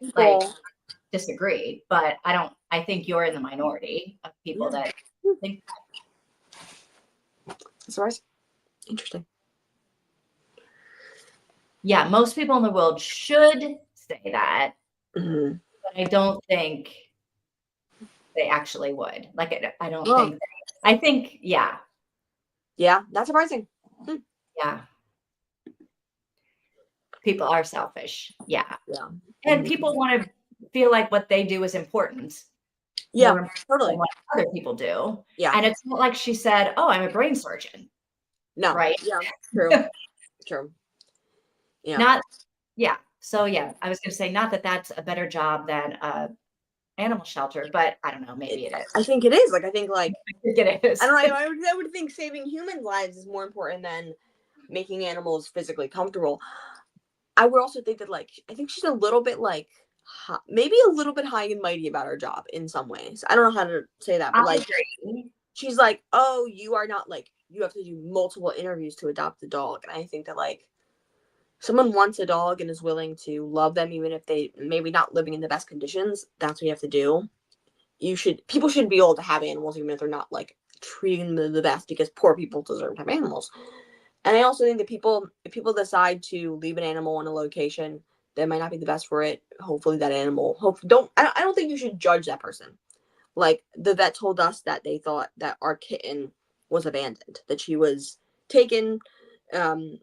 disagree, but I think you're in the minority of people that think that. That's interesting. Yeah, most people in the world should say that, Mhm. but I don't think they actually would. Like, I don't Oh, think I think, yeah, yeah, that's surprising. Hmm. yeah, people are selfish. Yeah. Yeah. And Mhm. people wanna feel like what they do is important, Yeah, more important than totally. what other people do. Yeah. And it's not like she said, "Oh, I'm a brain surgeon," No. right? Yeah. True. True. Yeah. Not yeah. So, yeah, I was gonna say not that that's a better job than a animal shelter, but I don't know, maybe it I is. think it is. Like, I think, like, I think it I is. don't know. I would think saving human lives is more important than making animals physically comfortable. I would also think that, like, I think she's a little bit like maybe a little bit high and mighty about her job in some ways. I don't know how to say that, I but like agree. she's like, "Oh, you are not like you have to do multiple interviews to adopt a dog." And I think that like someone wants a dog and is willing to love them even if they maybe not living in the best conditions, that's what you have to do. People shouldn't be able to have animals even if they're not like treating them the best because poor people deserve to have animals. And I also think that if people decide to leave an animal in a location that might not be the best for it, hopefully that animal, I don't think you should judge that person. Like the vet told us that they thought that our kitten was abandoned, that she was taken um,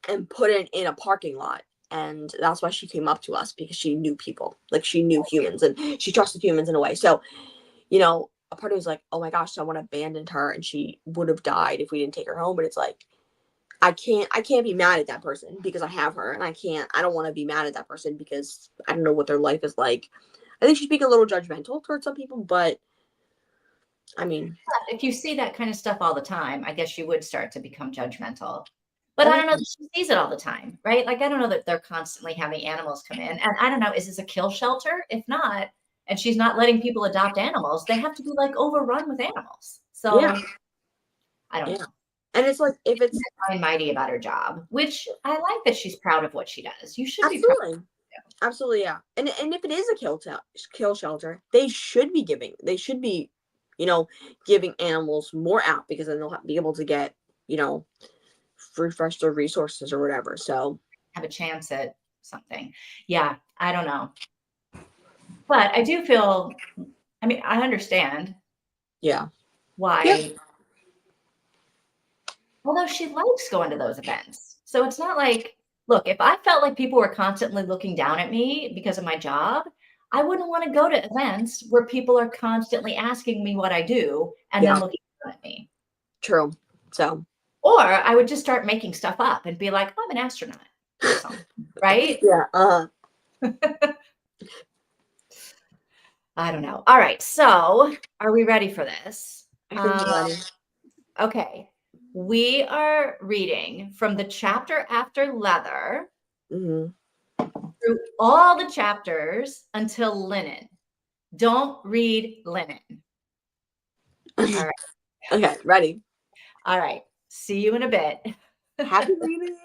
and put in a parking lot. And that's why she came up to us because she knew people, like she knew humans and she trusted humans in a way. So, a part of me was like, oh my gosh, someone abandoned her and she would have died if we didn't take her home. But it's like, I can't be mad at that person because I have her and I don't want to be mad at that person because I don't know what their life is like. I think she's being a little judgmental towards some people, but I mean, If you see that kind of stuff all the time, I guess you would start to become judgmental. But I I mean, don't know that she sees it all the time, right? Like, I don't know that they're constantly having animals come in. And I don't know, is this a kill shelter? If not, and she's not letting people adopt animals, they have to be like overrun with animals. yeah, So I don't yeah. know. And it's like if it's High and mighty about her job, which I like that she's proud of what she does. You should be proud. absolutely, absolutely, yeah. And if it is a kill shelter, they should be, you know, giving animals more out because then they'll be able to get, you know, refresh their resources or whatever. So Have a chance at something. Yeah, I don't know. But I do feel, I mean, I understand yeah, yeah, why, although she likes going to those events. So it's not like, look, if I felt like people were constantly looking down at me because of my job, I wouldn't want to go to events where people are constantly asking me what I do and then yeah, looking down at me. true. So Or I would just start making stuff up and be like, I'm an astronaut or something, right? yeah, I don't know. All right. So are we ready for this? I think we're ready. Okay. We are reading from the chapter after leather Hmm. through all the chapters until linen. Don't read linen. All right. Okay, ready. All right. See you in a bit. Happy reading.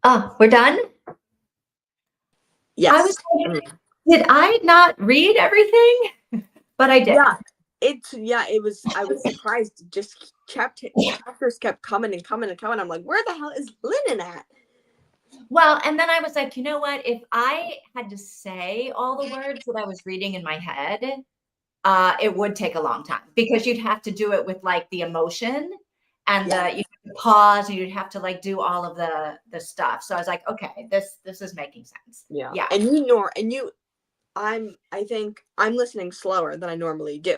Oh, we're done? I was Yes. like, did I not read everything? But I did. Yeah. It was, I was surprised. Just chapters kept coming and coming and coming. I'm like, where the hell is Lennon at? Well, and then I was like, you know what? If I had to say all the words that I was reading in my head, it would take a long time because you'd have to do it with like the emotion and Yeah. you have to pause and you'd have to like do all of the stuff. So I was like, okay, this is making sense. Yeah. Yeah. I think I'm listening slower than I normally do.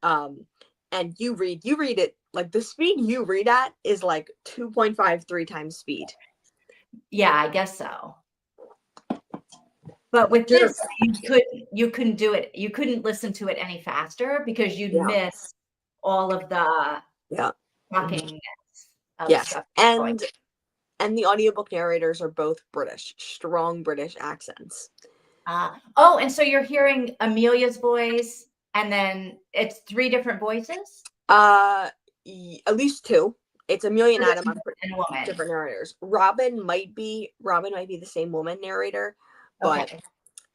And you read it like the speed you read at is like 2.53 times speed. Yeah, I guess so. But with Sure. this, you couldn't do it. You couldn't listen to it any faster because you'd Yeah. miss all of the Yeah. talking of Yes. stuff going. And the audiobook narrators are both British, strong British accents. Oh, and so you're hearing Amelia's voice, and then it's 3 different voices? At least 2. It's Amelia and Adam And a woman. different narrators. Robin might be the same woman narrator, but Okay.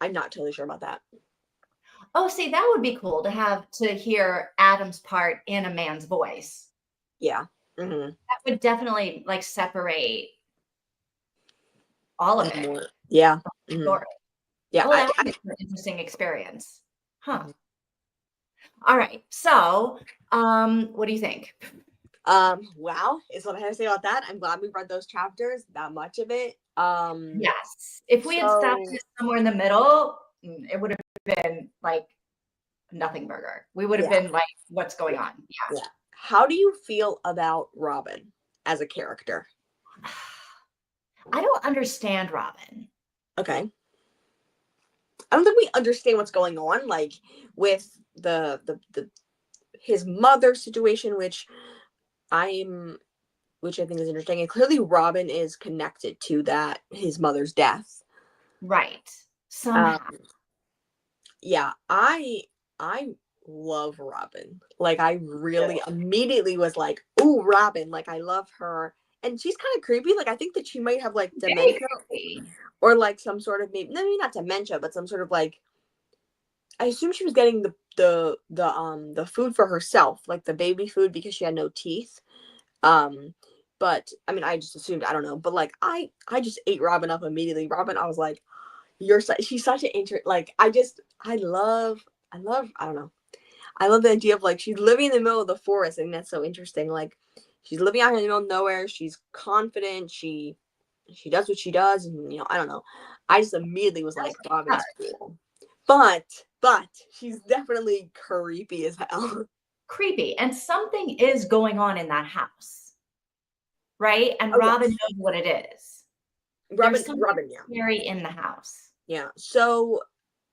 I'm not totally sure about that. Oh, see, that would be cool to hear Adam's part in a man's voice. Yeah. Mm-hmm. That would definitely like separate all of it. Yeah. Mm-hmm. Yeah. Well, that would be an interesting experience. Huh. All right. So, what do you think? Wow, is what I have to say about that. I'm glad we read those chapters, that much of it. Yes. If we had stopped it somewhere in the middle, it would have been like nothing burger. We would have been like, what's going on? Yeah. How do you feel about Robin as a character? I don't understand Robin. Okay. I don't think we understand what's going on, like with the his mother situation, which I think is interesting. And clearly Robin is connected to that, his mother's death. Right. Somehow. Yeah, I love Robin. Like I really immediately was like, "Ooh, Robin, like I love her." And she's kind of creepy. Like I think that she might have like dementia or like some sort of maybe not dementia, but some sort of like I assume she was getting the food for herself, like the baby food because she had no teeth. But I mean, I just assumed, I don't know, but like I just ate Robin up immediately. Robin, I was like, she's such an like I love I don't know. I love the idea of like she's living in the middle of the forest. I think that's so interesting. Like she's living out in the middle of nowhere. She's confident. She does what she does, and I don't know. I just immediately was like, Robin's cool. But she's definitely creepy as hell. Creepy. And something is going on in that house. Right? And Robin knows what it is. Robin, yeah. Scary in the house. Yeah. So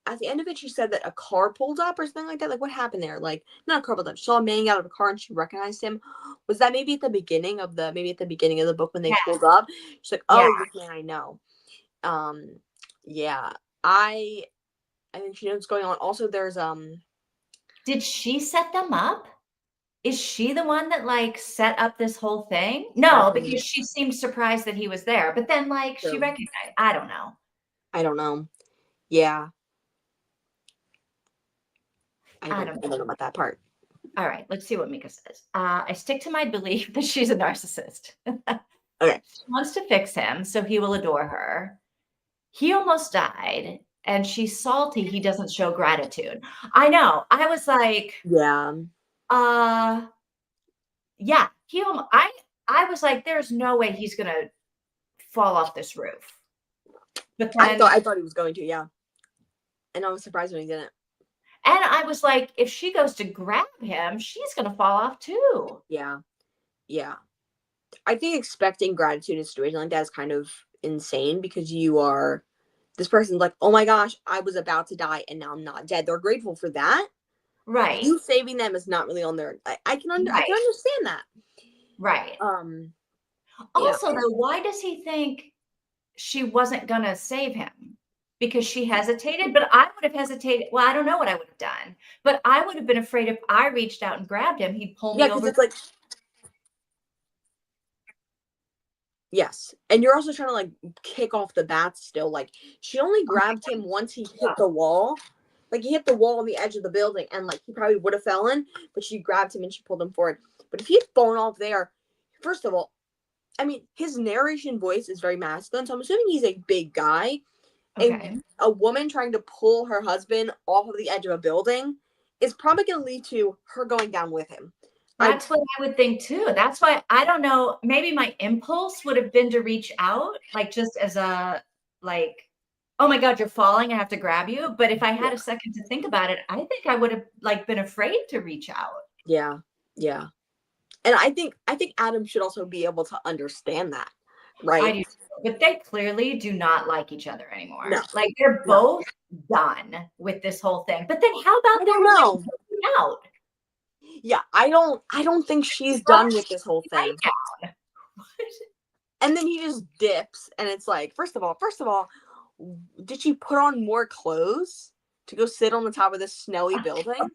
at the end of it, she said that a car pulled up or something like that. Like, what happened there? Like, not a car pulled up. She saw a man out of a car and she recognized him. Was that maybe at the beginning of the book when they pulled up? She's like, "Oh, this man I know." Yeah. I think she knows what's going on. Also, there's Did she set them up? Is she the one that like set up this whole thing? No, because she seemed surprised that he was there. But then like she recognized, I don't know. Yeah. I don't know about that part. All right, let's see what Mika says. I stick to my belief that she's a narcissist. Okay. She wants to fix him, so he will adore her. He almost died, and she's salty he doesn't show gratitude. I know. I was like, yeah. Yeah. I was like, there's no way he's gonna fall off this roof. But then, I thought he was going to, yeah. And I was surprised when he didn't. And I was like, if she goes to grab him, she's going to fall off too. Yeah. Yeah. I think expecting gratitude in a situation like that is kind of insane because this person's like, oh my gosh, I was about to die and now I'm not dead. They're grateful for that. Right. You saving them is not really on their, I can understand that. Right. Also, though, why does he think she wasn't going to save him? Because she hesitated, but I would have hesitated. Well, I don't know what I would have done, but I would have been afraid if I reached out and grabbed him, he'd pull me over. It's like, Yes. And you're also trying to like kick off the bats still. Like she only grabbed him once he hit the wall. Like he hit the wall on the edge of the building and like he probably would have fallen, but she grabbed him and she pulled him forward. But if he had fallen off there, first of all, I mean, his narration voice is very masculine, so I'm assuming he's a big guy. And Okay. a woman trying to pull her husband off of the edge of a building is probably going to lead to her going down with him. That's what I would think too. That's why I don't know, maybe my impulse would have been to reach out, like, just as a, like, "Oh my god, you're falling, I have to grab you." But if I had Yeah. a second to think about it, I think I would have, like, been afraid to reach out. Yeah. Yeah. And I think Adam should also be able to understand that, I right? do too, but they clearly do not like each other No. anymore. Like, they're No. both done with this whole thing. But then how I about their don't know. relationship out? Yeah, I don't think she's done with this whole thing. Nightgown. And then he just dips and it's like, first of all, did she put on more clothes to go sit on the top of this snowy building?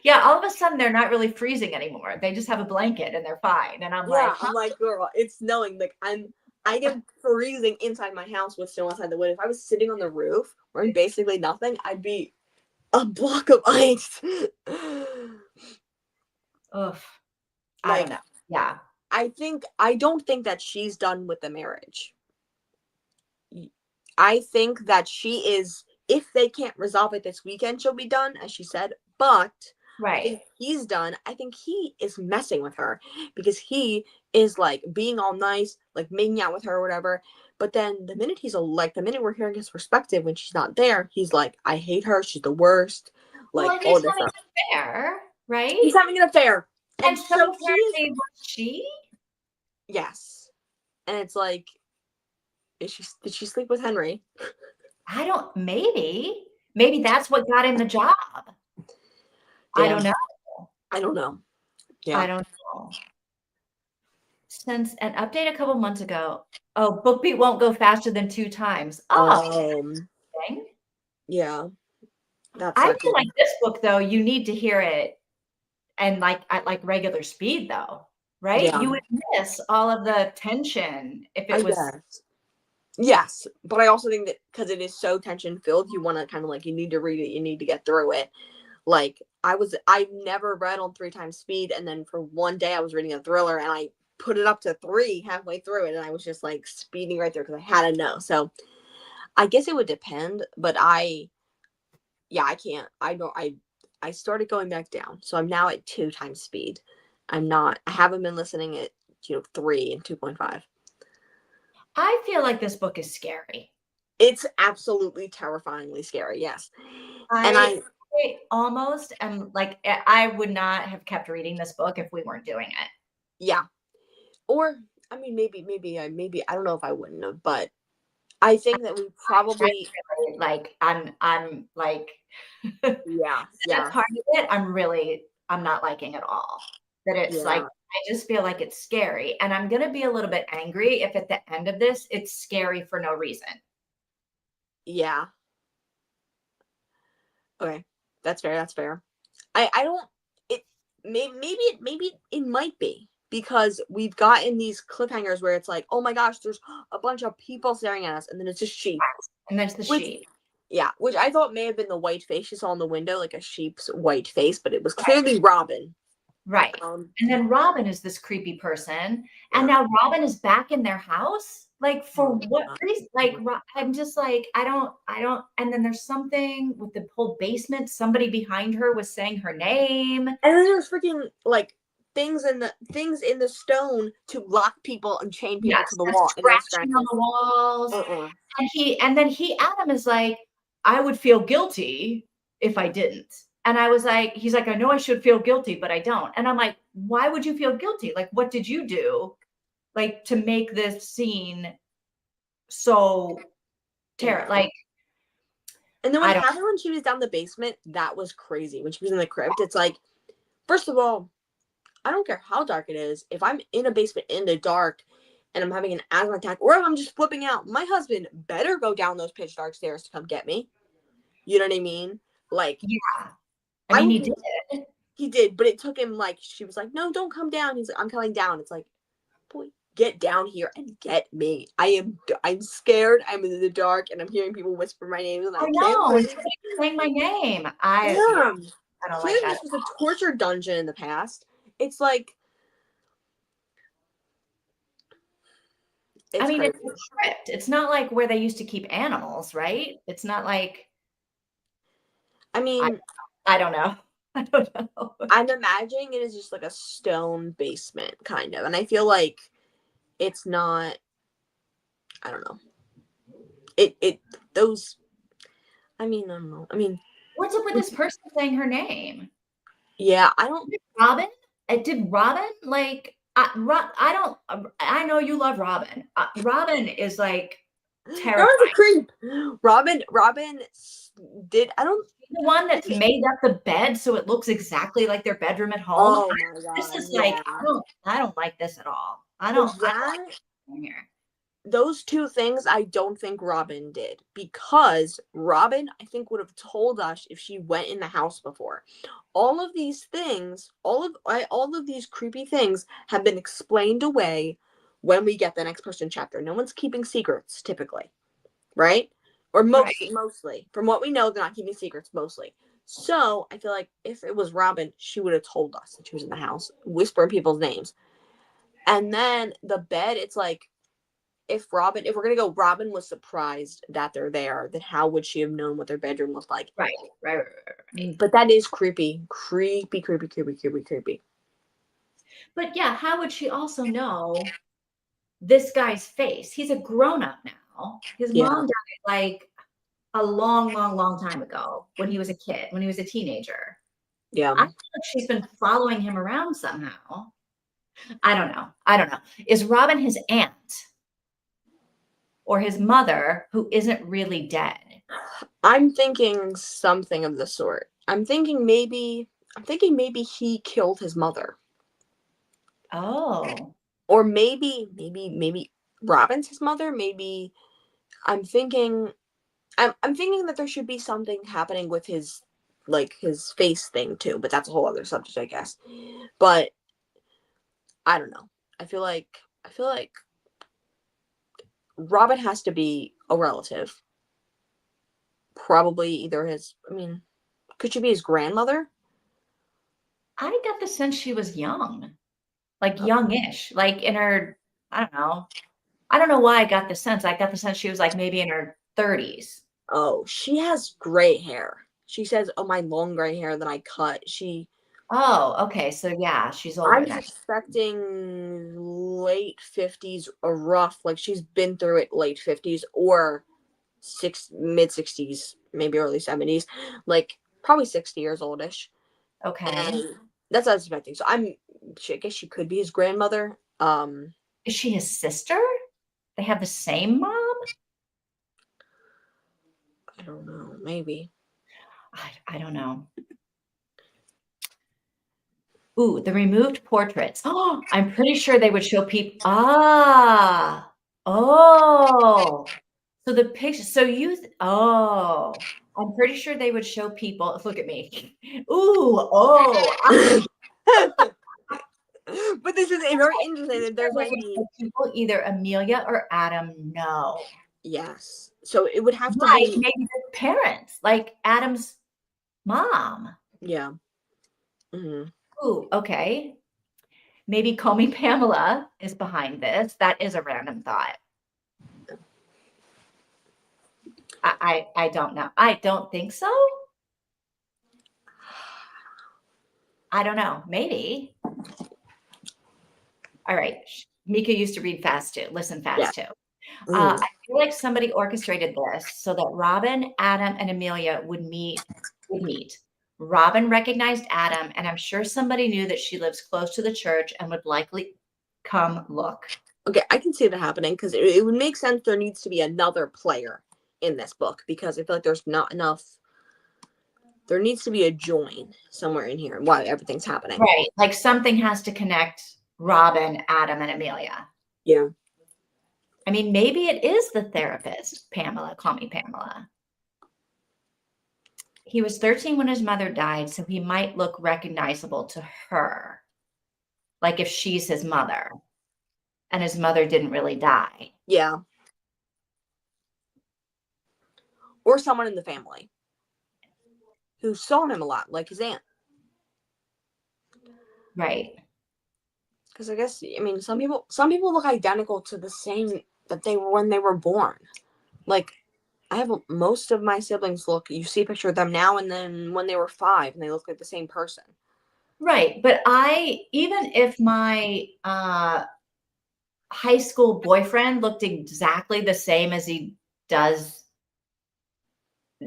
Yeah, all of a sudden they're not really freezing anymore. They just have a blanket and they're fine. And I'm Yeah, like, I'm like, girl, it's snowing. Like I am freezing inside my house with snow outside the window. If I was sitting on the roof wearing basically nothing, I'd be a block of ice. ugh, I don't Like know. Yeah. I don't think that she's done with the marriage. I think that she is, if they can't resolve it this weekend, she'll be done, as she said. But I Right. think he's done. I think he is messing with her because he is like being all nice, like making out with her or whatever. But then the minute we're hearing his perspective when she's not there, he's like, I hate her. She's the worst. Well, Like and all he's this having stuff. an affair, right? He's having an affair. And And so so she is. apparently was she? Yes. And it's like, did she sleep with Henry? I don't, maybe. Maybe that's what got him the job. I Damn. don't know. I don't know. I Yeah. don't know. Since an update a couple months ago. Oh, BookBeat won't go faster than 2 times. Oh, Um, dang. yeah. That I sucks. feel like this book though, you need to hear it and like at like regular speed though, right? Yeah, You would miss all of the tension if I it was guess. Yes, but I also think that because it is so tension filled, you want to kind of like you need to read it, you need to get through it. Like I've never read on 3 times speed, and then for one day I was reading a thriller and I put it up to 3 halfway through it, and I was just like speeding right there because I had to know. So I guess it would depend, but yeah, I can't. I started going back down, so I'm now at 2 times speed. I haven't been listening at 3 and 2.5. I feel like this book is scary. It's absolutely terrifyingly scary, yes. And I almost am like I would not have kept reading this book if we weren't doing it. yeah. Or I mean, maybe I don't know if I wouldn't have, but I think that we I probably really, like, I'm like yeah, that yeah, part of it, I'm not liking at all. That it's like, yeah, I just feel like it's scary, and I'm gonna be a little bit angry if at the end of this, it's scary for no reason. yeah. Okay, that's fair. That's fair. I don't. It maybe it might be because we've gotten these cliffhangers where it's like, oh my gosh, there's a bunch of people staring at us, and then it's just sheep. And that's the Which sheep. yeah, which I thought may have been the white face she saw in the window, like a sheep's white face, but it was clearly Robin. Right. And then Robin is this creepy person, and Yeah. now Robin is back in their house? Like, for Oh, what God. reason? Like, I'm just like, I don't and then there's something with the whole basement, somebody behind her was saying her name. And then there's freaking like things in the stone to lock people and chain people Yes, to the they're wall, and they're scratching on scratching. the walls, Uh-uh. and then Adam is like, "I would feel guilty if I didn't." And I was like he's like, "I know I should feel guilty, but I don't." And I'm like, "Why would you feel guilty? Like, what did you do, like, to make this scene so Yeah. like, And then I don't." when she was down the basement, that was crazy. When she was in the crypt, it's like, first of all, I don't care how dark it is. If I'm in a basement in the dark and I'm having an asthma attack, or if I'm just flipping out, my husband better go down those pitch dark stairs to come get me. You know what I mean? Like, Yeah. I I mean, would he be did. he did, but it took him like she was like, no, don't come down. He's like, I'm coming down. It's like, boy, get down here and get me. I'm scared. I'm in the dark and I'm hearing people whisper my name and I I can't know, and breathe. somebody's saying my name. Yeah, Yeah. I don't like Feeling that. this was a torture dungeon in the past. It's like I it's mean, crazy. it's a crypt. It's not like where they used to keep animals, right? It's not like I I mean, I don't know. I don't know. I'm imagining it is just like a stone basement kind of. And I feel like it's not, I don't know. It those I don't know. I mean, What's up with this person saying her name? yeah, I don't. Robin? Did Robin like I don't I know you love Robin. Robin is like Robin's a terrifying. creep. Robin did. I don't. The one that's made up the bed so it looks exactly like their bedroom at home. Oh my This god, is like yeah. I don't like this at all. So I don't like that this here. those two things I don't think Robin did because Robin I think would have told us if she went in the house before. All of these things, all of these creepy things have been explained away when we get the next person chapter. No one's keeping secrets typically, right? Or Right. mostly. From what we know, they're not keeping secrets mostly. So I feel like if it was Robin, she would have told us that she was in the house, whispering people's names. And then the bed, it's like if we're gonna go, Robin was surprised that they're there, then how would she have known what their bedroom looked like? Right. But that is creepy. Creepy. But yeah, how would she also know this guy's face? He's a grown up now. His Yeah. mom died like a long time ago when he was a kid, when he was a teenager. Yeah. I feel like she's been following him around somehow. I don't know. Is Robin his aunt or his mother who isn't really dead? I'm thinking something of the sort. I'm thinking maybe he killed his mother. Oh, Or maybe Robin's his mother. Maybe I'm thinking I'm thinking that there should be something happening with his like his face thing too, but that's a whole other subject, I guess. But I don't know. I feel like Robin has to be a relative. Probably either his I mean, could she be his grandmother? I got the sense she was young, like youngish, like in her, I don't know. I don't know why I got the sense. I got the sense she was like maybe in her 30s. Oh, she has gray hair. She says, "Oh, my long gray hair that I cut." Oh, okay. So yeah, she's older I'm then. suspecting late 50s or rough, like she's been through it late 50s or mid 60s, maybe early 70s, like probably 60 years oldish. Okay. And that's what I'm suspecting. So I guess she could be his grandmother. Is she his sister? They have the same mom? I don't know, maybe. I don't know. Ooh, the removed portraits. Oh, I'm pretty sure they would show people. Ah, oh. So the picture. So oh, I'm pretty sure they would show people. Look at me. Ooh, oh. But this is very interesting that there's They like would show people either Amelia or Adam. No, yes. So it would have to like be maybe the parents, like Adam's mom. yeah. Hmm. Ooh, okay. Maybe Comey Pamela is behind this. That is a random thought. I don't know. I don't think so. I don't know. Maybe. All right. Mika used to read fast too, listen Yeah. fast too. Mhm. I feel like somebody orchestrated this so that Robin, Adam, and Amelia would meet. Robin recognized Adam, and I'm sure somebody knew that she lives close to the church and would likely come look. Okay, I can see that happening because it would make sense there needs to be another player in this book because I feel like there's not enough. There needs to be a join somewhere in here while everything's happening. Right. Like something has to connect Robin, Adam, and Amelia. Yeah. I mean, maybe it is the therapist, Pamela. Call me Pamela. He was 13 when his mother died, so he might look recognizable to her, like if she's his mother. and his mother didn't really die. Yeah. Or someone in the family who saw him a lot, like his aunt. Right. Because I guess, I mean, some people look identical to the same that they were when they were born. Like, I have most of my siblings look, you see a picture of them now and then when they were 5 and they look like the same person. Right. But even if my high school boyfriend looked exactly the same as he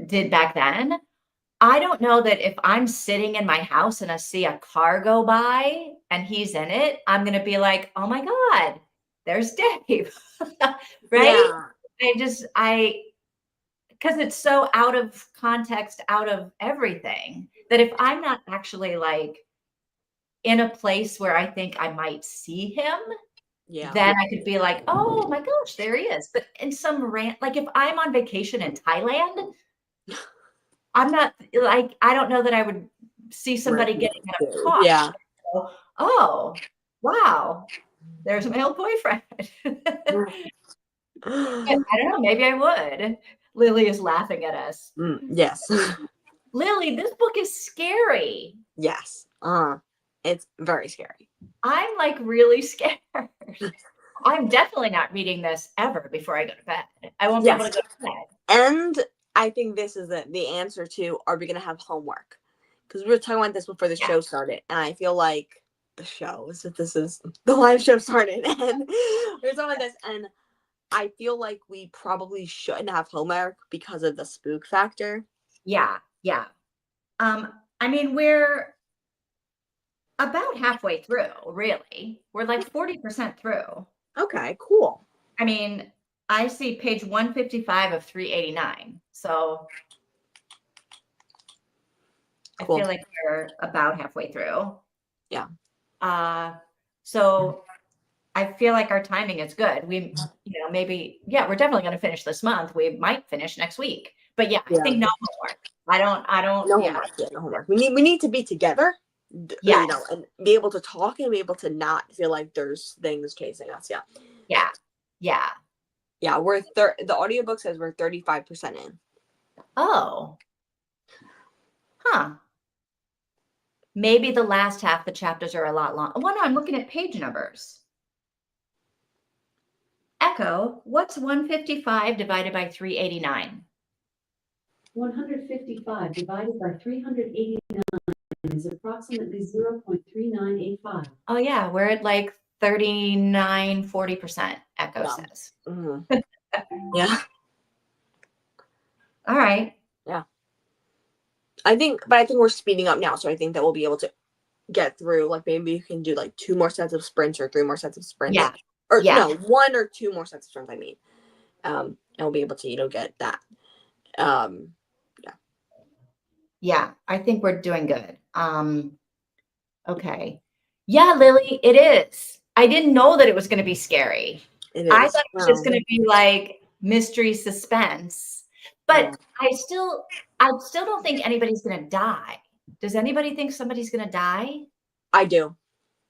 did back then, I don't know that if I'm sitting in my house and I see a car go by and he's in it, I'm going to be like, oh my God, there's Dave. Right? Yeah. Because it's so out of context, out of everything, that if I'm not actually like in a place where I think I might see him, Yeah. then I could be like, oh my gosh, there he is. But in some like if I'm on vacation in Thailand, I'm not like, I don't know that I would see somebody getting in a car. Yeah. Go, oh, wow, there's a male boyfriend. I don't know, maybe I would. Lily is laughing at us. Yes. Lily, this book is scary. Yes. It's very scary. I'm like really scared. I'm definitely not reading this ever before I go to bed. I won't be able to go to bed. And I think this is the answer to, are we going to have homework? Because we were talking about this before the show started. And I feel like the live show started. And we were talking about this. And I feel like we probably shouldn't have homework because of the spook factor. Yeah. Yeah. I mean, we're about halfway through, really. We're like 40% through. Okay, cool. I mean, I see page 155 of 389. So cool. I feel like we're about halfway through. Yeah. So I feel like our timing is good. We, maybe, we're definitely going to finish this month. We might finish next week. But I think no homework. I don't. No homework. Yeah, no homework. We need to be together. Yeah. And be able to talk and be able to not feel like there's things chasing us. Yeah. Yeah. Yeah. Yeah. The audiobook says we're 35% in. Oh. Huh. Maybe the last half the chapters are a lot long. Well, no, I'm looking at page numbers. Echo, what's 155 divided by 389? 155 divided by 389 is approximately 0.3985. Oh, yeah. We're at like 39, 40%, Echo says. Mm-hmm. Yeah. All right. Yeah. I think we're speeding up now. So I think that we'll be able to get through, like maybe you can do like 2 more sets of sprints or 3 more sets of sprints. Yeah. Or no, 1 or 2 more sets of sprints, I mean. And we'll be able to, get that. Yeah. Yeah, I think we're doing good. Okay. Yeah, Lily, it is. I didn't know that it was going to be scary. It is. I thought it was just going to be like mystery suspense. But I still don't think anybody's going to die. Does anybody think somebody's going to die? I do.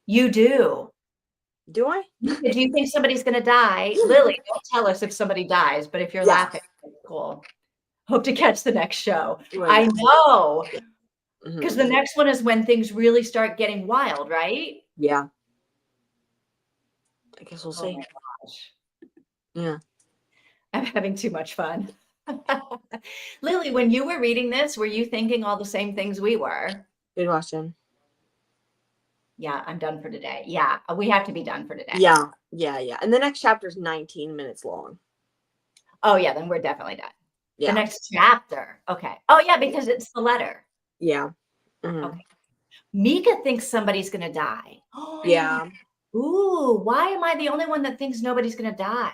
You do. Do I? Do you think somebody's going to die? Lily, don't tell us if somebody dies, but if you're laughing, cool. Hope to catch the next show. Right. I know. Because the next one is when things really start getting wild, right? Yeah. I guess we'll see. My gosh. Yeah. I'm having too much fun. Lily, when you were reading this, were you thinking all the same things we were? Good question. Yeah, I'm done for today. Yeah, we have to be done for today. Yeah. And the next chapter is 19 minutes long. Oh, yeah, then we're definitely done. Yeah. The next chapter. Okay. Oh, yeah, because it's the letter. Yeah. Okay. Mika thinks somebody's going to die. Yeah. Ooh, why am I the only one that thinks nobody's going to die?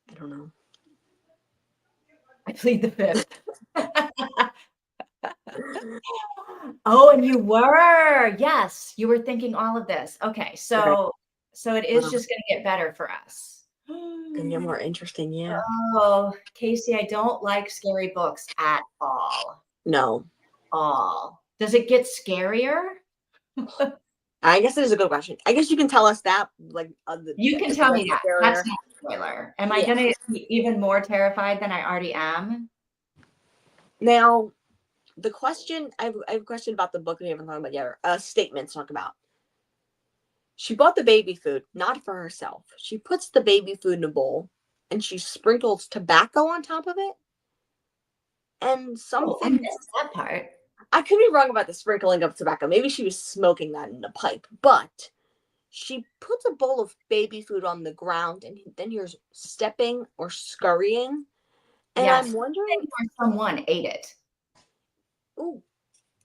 I don't know. I plead the fifth. Oh, and you were. Yes, you were thinking all of this. Okay, so it is just going to get better for us. Gonna get more interesting, yeah. Oh, Casey, I don't like scary books at all. No. Does it get scarier? I guess it is a good question. I guess you can tell us that, like, You can tell me that. barrier. That's not a spoiler. Am I going to be even more terrified than I already am? Now, the question, I have a question about the book we haven't talked about yet. Statement to talk about. She bought the baby food, not for herself. She puts the baby food in a bowl, and she sprinkles tobacco on top of it. And Oh, I missed that part. I could be wrong about the sprinkling of tobacco. Maybe she was smoking that in a pipe. But she puts a bowl of baby food on the ground, and then here's stepping or scurrying. And Yes. I'm wondering, someone ate it. ooh,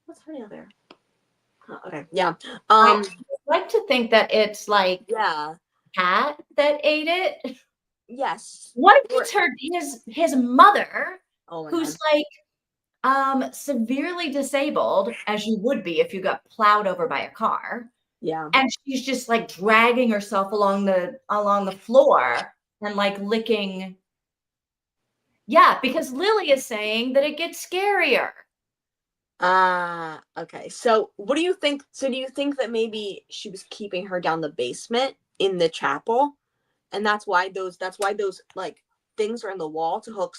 what's happening out there? Oh, okay, yeah. I like to think that it's like Yeah. cat that ate it. Yes. What if it's his mother, who's God. like severely disabled, as you would be if you got plowed over by a car. Yeah. And she's just like dragging herself along the floor and like licking. Yeah, because Lily is saying that it gets scarier. Okay. So what do you think? So do you think that maybe she was keeping her down the basement in the chapel? And that's why those like things are in the wall to hook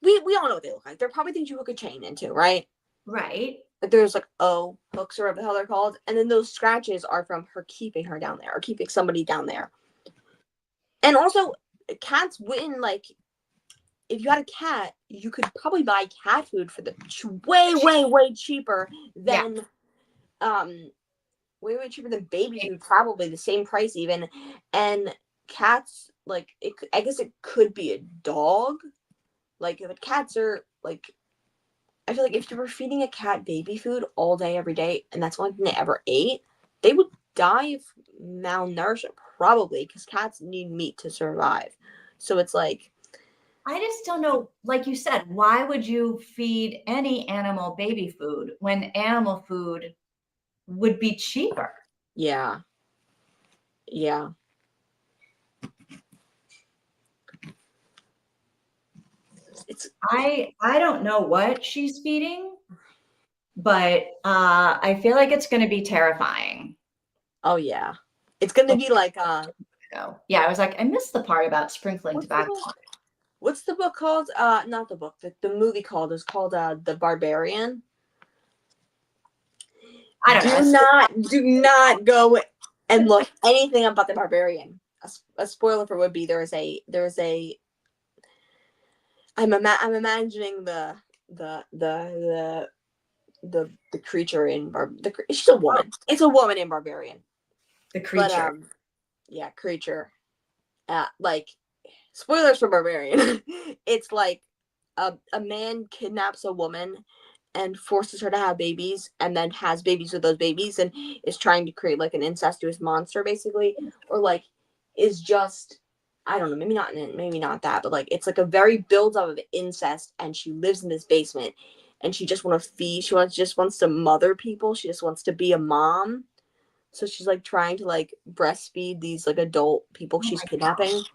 we all know what they look like. They're probably things you hook a chain into, right? Right. Like there's like hooks or whatever the hell they're called. And then those scratches are from her keeping her down there or keeping somebody down there. And also cats wouldn't like, if you had a cat, you could probably buy cat food for the way cheaper than way cheaper than baby food, probably the same price even. And cats, like, I guess it could be a dog. Like, if cats are like, I feel like if you were feeding a cat baby food all day every day and that's one thing they ever ate, they would die of malnourishment probably, because cats need meat to survive. So it's like, I just don't know, like you said, why would you feed any animal baby food when animal food would be cheaper? yeah. I don't know what she's feeding, but I feel like it's going to be terrifying. Oh yeah, it's gonna be like yeah, I was like, I missed the part about sprinkling tobacco. What's the book called? Not the book. The movie called is called The Barbarian. I don't know. Do not go and look anything about The Barbarian. A spoiler for would be there is a. I'm imagining the creature in she's a woman. It's a woman in Barbarian. The creature. But, yeah, creature. Like, spoilers for Barbarian. It's like a man kidnaps a woman and forces her to have babies and then has babies with those babies and is trying to create like an incestuous monster basically, or like is just, I don't know, maybe not that, but like it's like a very build up of incest, and she lives in this basement and she just wants to feed, just wants to mother people, she just wants to be a mom. So she's like trying to like breastfeed these like adult people she's kidnapping. Gosh.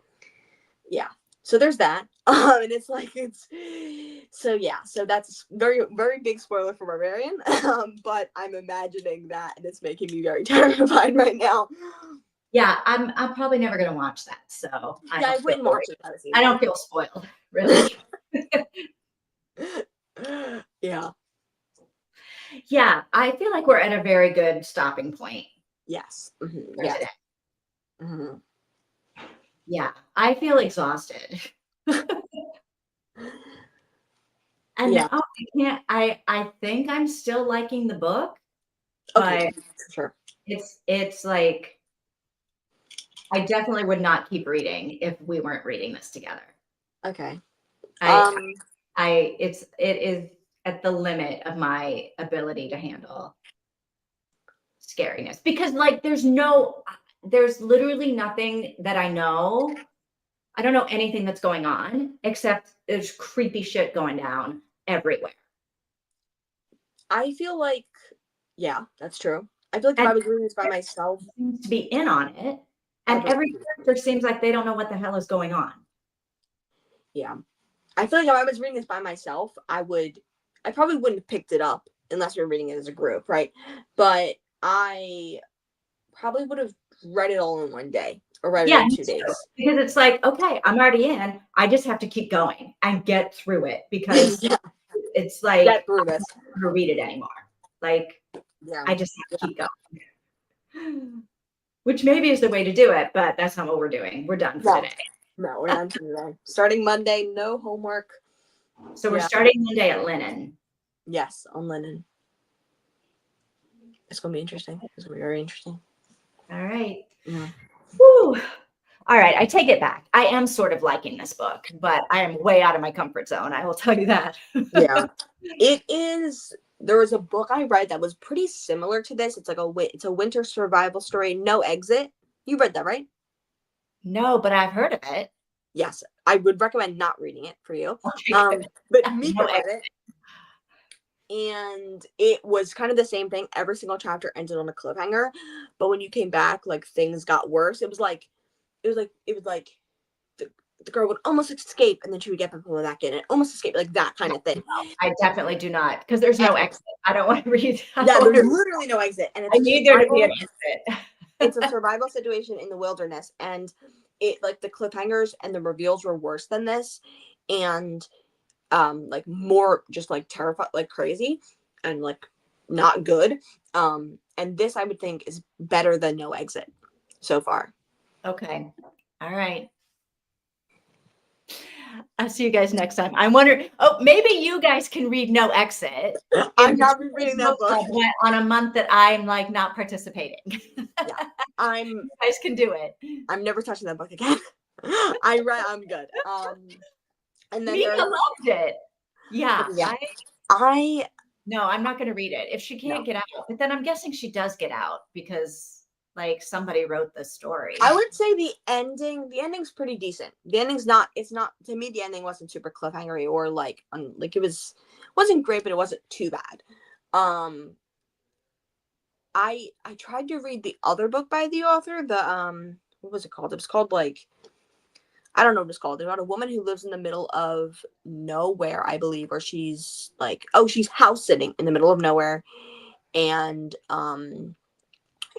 Yeah. So there's that. And it's like, so that's very, very big spoiler for Barbarian. But I'm imagining that and it's making me very terrified right now. Yeah, I'm probably never gonna watch that. So I wouldn't watch it. I don't feel spoiled, really. Yeah. Yeah, I feel like we're at a very good stopping point. Yes. Mm-hmm. Yeah. Mm-hmm. Yeah, I feel exhausted. And yeah. I think I'm still liking the book. Okay, but sure. It's like I definitely would not keep reading if we weren't reading this together. Okay. It is at the limit of my ability to handle scariness, because like there's literally nothing that I know. I don't know anything that's going on except there's creepy shit going down everywhere. I feel like, yeah, that's true. I feel like if I was reading this by myself, seems to be in on it, and every character seems like they don't know what the hell is going on. Yeah, I feel like if I was reading this by myself, I probably wouldn't have picked it up unless we were reading it as a group, right? But I probably would have read it all in one day or read it Yeah, in me 2 too. days. Because it's like, okay, I'm already in. I just have to keep going and get through it because Yeah, it's like get through this. I don't want to read it anymore. Like Yeah. I just have to keep going. Which maybe is the way to do it, but that's not what we're doing. We're done for No. today. No, we're done for today. Starting Monday, no homework. So we're Yeah. starting Monday at Linen. Yes, on linen. It's gonna be interesting. It's gonna be very interesting. All right. Yeah. Whew. All right. I take it back. I am sort of liking this book, but I am way out of my comfort zone. I will tell you that. Yeah. It is. There was a book I read that was pretty similar to this. It's like it's a winter survival story, No Exit. You read that, right? No, but I've heard of it. Yes. I would recommend not reading it for you. Okay. But Mika No read it. And it was kind of the same thing. Every single chapter ended on a cliffhanger. But when you came back, like things got worse. It was like the girl would almost escape and then she would get people back in and almost escape, like that kind of thing. I definitely do not, because there's no exit. I don't want to read. Yeah, there's literally no exit. And I need there to be an exit. It's a survival situation in the wilderness. And it like the cliffhangers and the reveals were worse than this. And like more just like terrified, like crazy and like not good. And this I would think is better than No Exit so far. Okay. All right. I'll see you guys next time. I'm wondering, maybe you guys can read No Exit. I'm not reading that book on a month that I'm like not participating. Yeah, you guys can do it. I'm never touching that book again. I'm good. And then Mika loved it. Yeah. No, I'm not going to read it if she can't get out. But then I'm guessing she does get out because like somebody wrote the story. I would say the ending's pretty decent. The ending's not, to me, the ending wasn't super cliffhangery or like wasn't great, but it wasn't too bad. I tried to read the other book by the author, what was it called? It was called like, I don't know what it's called. There's about a woman who lives in the middle of nowhere, I believe, or she's like, she's house sitting in the middle of nowhere. And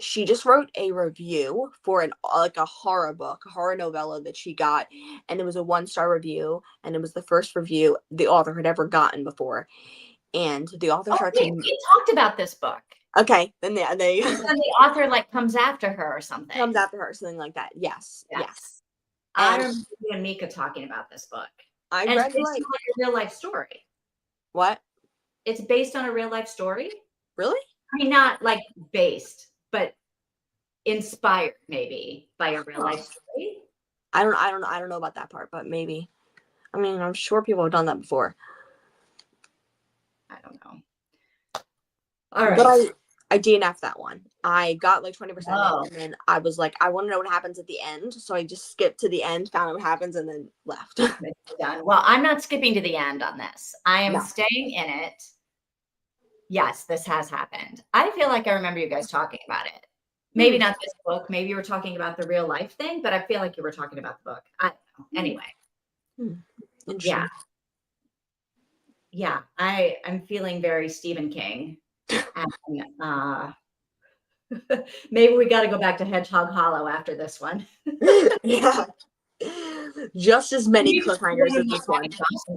she just wrote a review for a horror book, a horror novella that she got. And it was a 1-star review. And it was the first review the author had ever gotten before. And the author we talked about this book. Okay, then they and the author like comes after her or something. Comes after her, something like that. Yes. I remember you and Mika talking about this book. I read it's like a real life story. What? It's based on a real life story. Really? I mean, not like based, but inspired maybe by a real life story. I don't know about that part, but maybe. I mean, I'm sure people have done that before. I don't know. All right. But I DNF'd that one. I got like 20% and then I was like, I want to know what happens at the end. So I just skipped to the end, found out what happens, and then left. Done. Well, I'm not skipping to the end on this. I am staying in it. Yes, this has happened. I feel like I remember you guys talking about it. Maybe not this book. Maybe you were talking about the real life thing, but I feel like you were talking about the book. I don't know. Anyway. Interesting. Yeah. I'm feeling very Stephen King. And, maybe we got to go back to Hedgehog Hollow after this one. Yeah. Just as many cliffhangers as this one.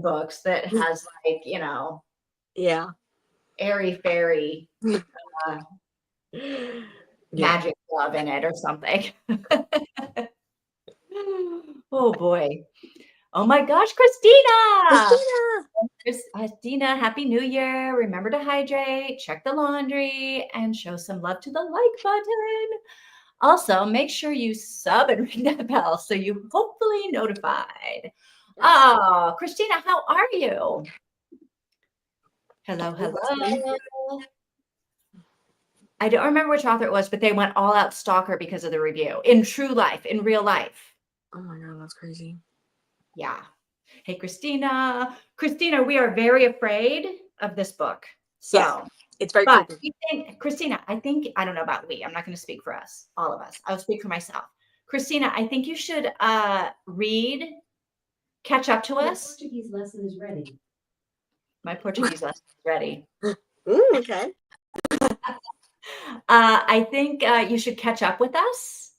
Books that has like, yeah, airy fairy magic love in it or something. Oh boy. Oh my gosh, Christina, happy New Year. Remember to hydrate, check the laundry, and show some love to the like button. Also, make sure you sub and ring that bell so you're hopefully notified. Oh, Christina, how are you? Hello. I don't remember which author it was, but they went all out stalker because of the review. In real life. Oh my God, that's crazy. Yeah. Hey, Christina, we are very afraid of this book. So it's very cool. Christina, I don't know about we. I'm not going to speak for us, all of us. I'll speak for myself. Christina, I think you should catch up to us. My Portuguese lesson is ready. My Portuguese lesson is ready. Okay. I think you should catch up with us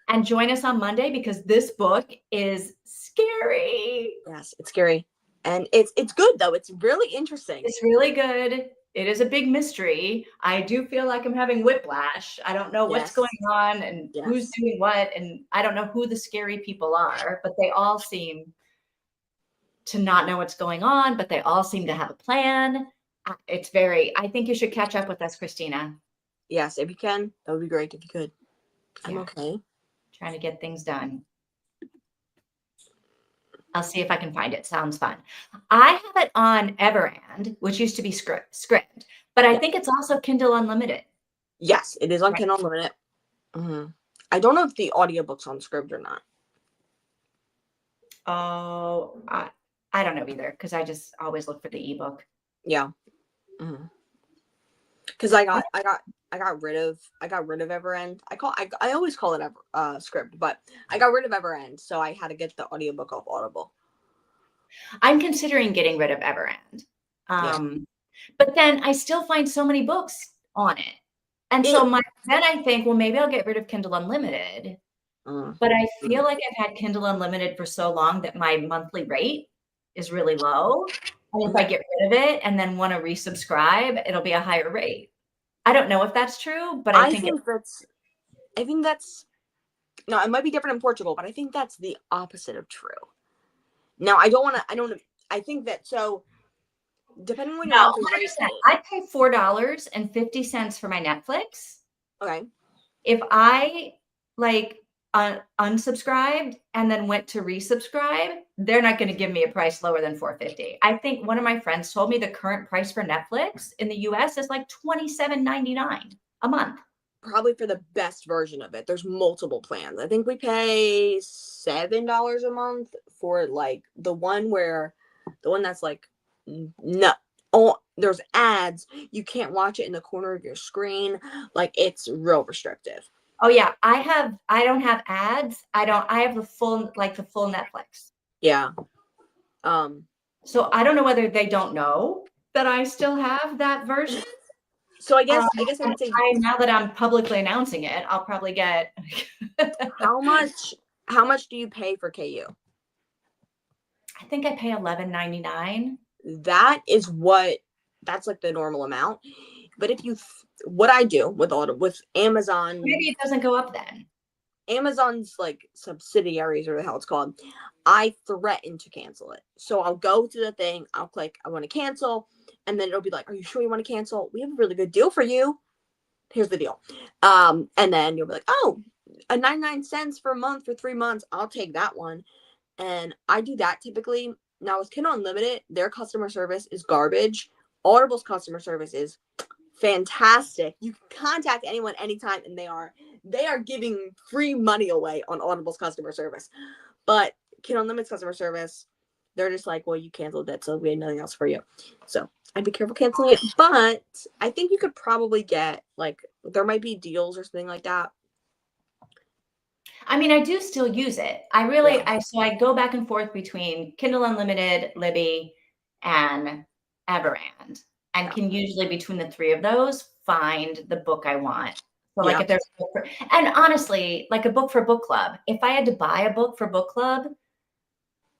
and join us on Monday because this book is scary. Yes, it's scary. And it's good though. It's really interesting. It's really good. It is a big mystery. I do feel like I'm having whiplash. I don't know what's Yes. going on and who's Yes. doing what, and I don't know who the scary people are, but they all seem to not know what's going on, but they all seem to have a plan. I think you should catch up with us, Christina. Yes, if you can, that would be great if you could. I'm Yeah. okay. Trying to get things done. I'll see if I can find it. Sounds fun. I have it on Everand, which used to be Script, but I Yeah. think it's also Kindle Unlimited. Yes, it is on Right. Kindle Unlimited. I don't know if the audiobook's on Scribd or not. Oh, I don't know either because I just always look for the ebook. Yeah. Because I got rid of Everend. I always call it Scribd, but I got rid of Everend, so I had to get the audiobook off Audible. I'm considering getting rid of Everand. But then I still find so many books on it. And so then I think, well, maybe I'll get rid of Kindle Unlimited. But I feel like I've had Kindle Unlimited for so long that my monthly rate is really low. And if I get rid of it and then want to resubscribe, it'll be a higher rate. I don't know if that's true, but I think that's no, it might be different in Portugal, but I think that's the opposite of true. Now, I think that, so depending on your monthly rate. I pay $4.50 for my Netflix. Okay. If I unsubscribed and then went to resubscribe, they're not going to give me a price lower than $4.50. I think one of my friends told me the current price for Netflix in the US is like $27.99 a month. Probably for the best version of it. There's multiple plans. I think we pay $7 a month for like the one that's like there's ads. You can't watch it in the corner of your screen. Like, it's real restrictive. Oh yeah, I don't have ads. I have the full Netflix. Yeah. So I don't know whether they don't know that I still have that version. So I guess I would say, now that I'm publicly announcing it, I'll probably get how much do you pay for KU? I think I pay $11.99. That's like the normal amount. But what I do with Amazon, maybe it doesn't go up then. Amazon's like subsidiaries, or the hell it's called, I threaten to cancel it. So I'll go to the thing, I'll click, I want to cancel, and then it'll be like, are you sure you want to cancel? We have a really good deal for you. Here's the deal. And then you'll be like, oh, 99 cents for a month for 3 months. I'll take that one. And I do that typically. Now with Kindle Unlimited, their customer service is garbage. Audible's customer service is fantastic. You can contact anyone anytime, and they are giving free money away on Audible's customer service. But Kindle Unlimited's customer service, they're just like, well, you canceled it, so we had nothing else for you. So I'd be careful canceling it. But I think you could probably get, like, there might be deals or something like that. I mean, I do still use it. I go back and forth between Kindle Unlimited, Libby, and Everand, and can usually between the three of those find the book I want. So like if there's and honestly, like a book for book club, if I had to buy a book for book club,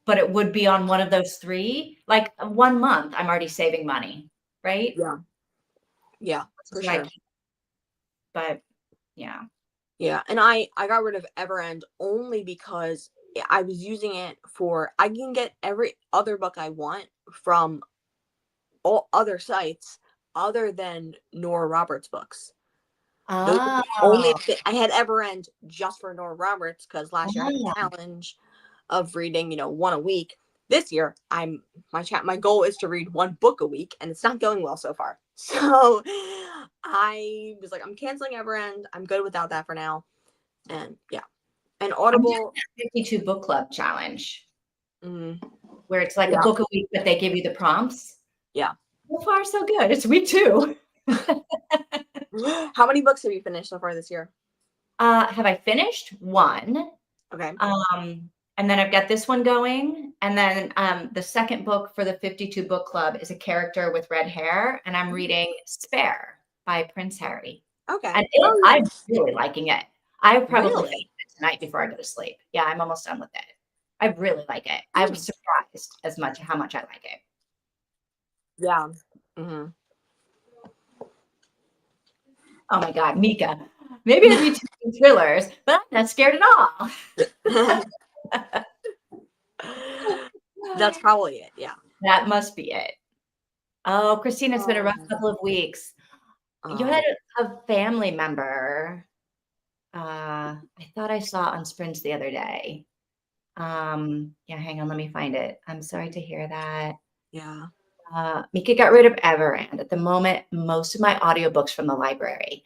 but it would be on one of those three, like 1 month, I'm already saving money, right? Yeah. Yeah, for sure. But yeah. Yeah, and I got rid of Everend only because I was using it I can get every other book I want from all other sites other than Nora Roberts books. I had Everend just for Nora Roberts because last year I had a challenge of reading, one a week. This year, my goal is to read 1 book a week, and it's not going well so far. So I was like, I'm canceling Everend. I'm good without that for now. And yeah, and Audible 52 book club challenge, where it's like a book a week, but they give you the prompts. Yeah. So far, so good. It's week 2. How many books have you finished so far this year? Have I finished 1? Okay. And then I've got this one going. And then the second book for the 52 book club is a character with red hair. And I'm reading Spare by Prince Harry. Okay. And Oh, I'm yes. really liking it. I would probably Really? finish it tonight before I go to sleep. Yeah, I'm almost done with it. I really like it. I was Mm. surprised as much how much I like it. Yeah. Hmm. Oh my God, Mika. Maybe I'd be too thrillers, but I'm not scared at all. That's probably it. Yeah. That must be it. Oh, Christine, it's been a rough Oh. couple of weeks. You had a family member. I thought I saw on Sprints the other day. Yeah, hang on, let me find it. I'm sorry to hear that. Yeah. Mika got rid of Everand. At the moment, most of my audiobooks from the library.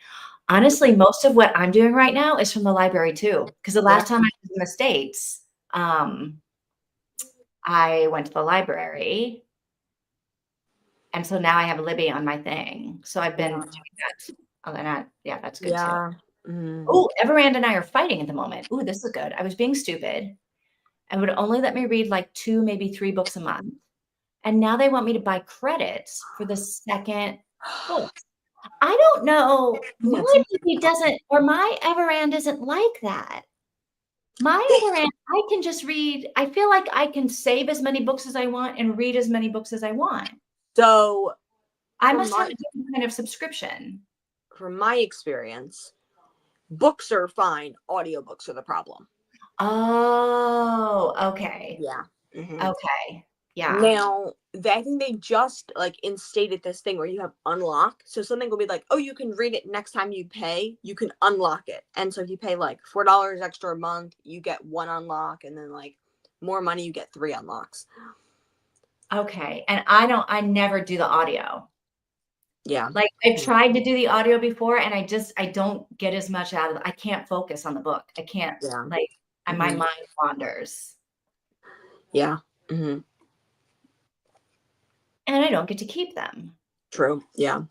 Honestly, most of what I'm doing right now is from the library too. Because the last time I was in the States, I went to the library. And so now I have Libby on my thing. So I've been doing that. Oh, they're not. Yeah, that's good too. Yeah. Mm. Oh, Everand and I are fighting at the moment. Ooh, this is good. I was being stupid and would only let me read like 2, maybe 3 books a month. And now they want me to buy credits for the second book. I don't know. My Libby doesn't, or my Everand isn't like that. My Everand, I can just read. I feel like I can save as many books as I want and read as many books as I want. So I must have a different kind of subscription. from my experience, books are fine. Audiobooks are the problem. Oh, okay. Yeah. Mm-hmm. Okay. Yeah. Now, I think they just like instated this thing where you have unlock. So something will be like, oh, you can read it next time you pay. You can unlock it. And so if you pay like $4 extra a month, you get 1 unlock. And then like more money, you get 3 unlocks. Okay. And I never do the audio. Yeah. Like I've tried to do the audio before and I don't get as much out of it. I can't focus on the book. I can't and my mind wanders. Yeah. Mm-hmm. And I don't get to keep them. True. Yeah.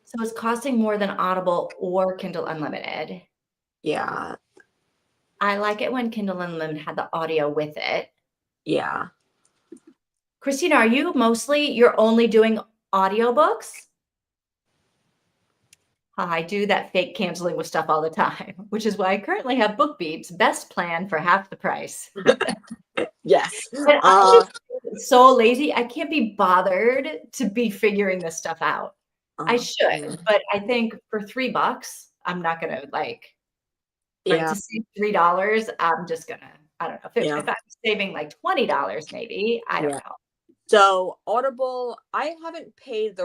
So it's costing more than Audible or Kindle Unlimited. Yeah. I like it when Kindle Unlimited had the audio with it. Yeah. Christina, you're only doing audiobooks? I do that fake canceling with stuff all the time, which is why I currently have BookBeat's best plan for half the price. Yes. And I'm just so lazy. I can't be bothered to be figuring this stuff out. I should, but I think for $3, I'm not gonna to save $3. I'm just gonna, I don't know if I'm saving like $20, maybe I don't know. So Audible, I haven't paid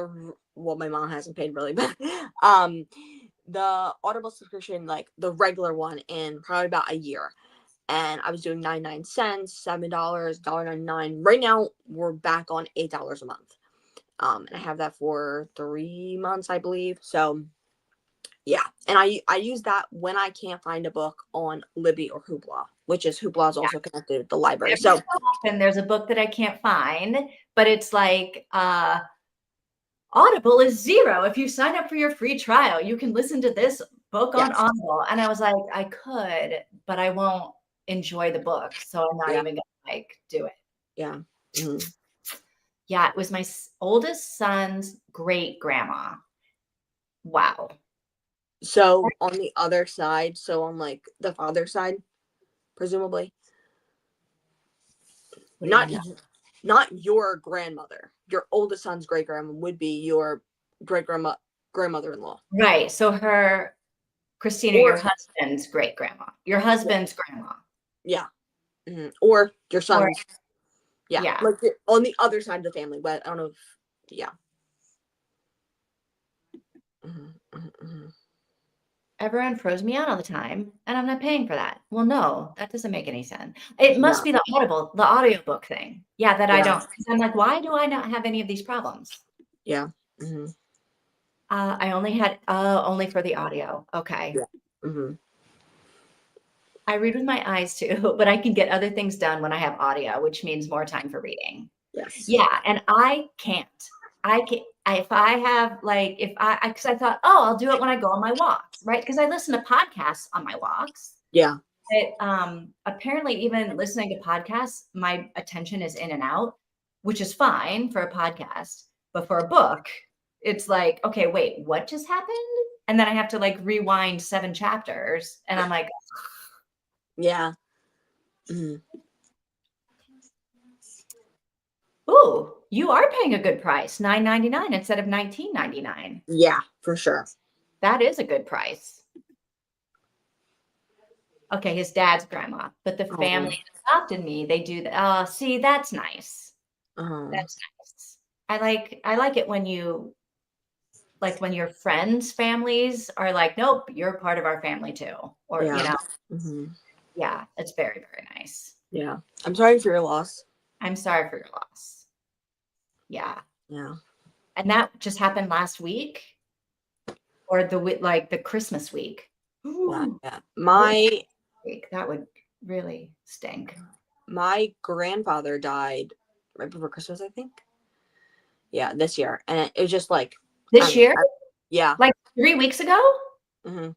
my mom hasn't paid really, but the Audible subscription, like the regular one, in probably about a year. And I was doing 99 cents, $7, $1.99. Right now we're back on $8 a month. And I have that for 3 months, I believe. So yeah. And I use that when I can't find a book on Libby or Hoopla, which is Hoopla is also connected to the library. So often there's a book that I can't find, but it's like Audible is $0. If you sign up for your free trial, you can listen to this book on Audible. And I was like, I could, but I won't enjoy the book. So I'm not even gonna do it. Yeah. Mm-hmm. Yeah, it was my oldest son's great grandma. Wow. So on the other side, so on like the father's side, presumably. Not your grandmother. Your oldest son's great grandma would be your grandmother-in-law. Right. So Christina, your husband's great grandma. Your husband's grandma. Yeah. Mm-hmm. Or your son's. Yeah. Like on the other side of the family, but I don't know if Mm-hmm. Mm-hmm. Everyone froze me out all the time, and I'm not paying for that. Well, no, that doesn't make any sense. It must be the audiobook thing. Yeah, that I don't. Because I'm like, why do I not have any of these problems? Yeah. Mm-hmm. I only had only for the audio. Okay. Yeah. Mm-hmm. I read with my eyes too, but I can get other things done when I have audio, which means more time for reading. Yes. Yeah, and I can't. If I have because I thought, oh, I'll do it when I go on my walks, right? Because I listen to podcasts on my walks. Yeah. But apparently, even listening to podcasts, my attention is in and out, which is fine for a podcast. But for a book, it's like, okay, wait, what just happened? and then I have to like rewind 7 chapters, and I'm like, Yeah. Mhm. ooh, you are paying a good price, $9.99 instead of $19.99. Yeah, for sure. That is a good price. Okay, his dad's grandma, but the family Oh. that adopted me, they do that. Oh, see, that's nice. That's nice. I like it when you like when your friends' families are like, nope, you're part of our family too. Or, you Yeah. know, Hmm. yeah, it's very, very nice. Yeah. I'm sorry for your loss. I'm sorry for your loss. Yeah. Yeah. And that just happened last week or like the Christmas week. Yeah. Ooh, Yeah. week. That would really stink. My grandfather died right before Christmas, I think. Yeah, this year. And it was just like, This year? yeah. Like 3 weeks ago? Hmm.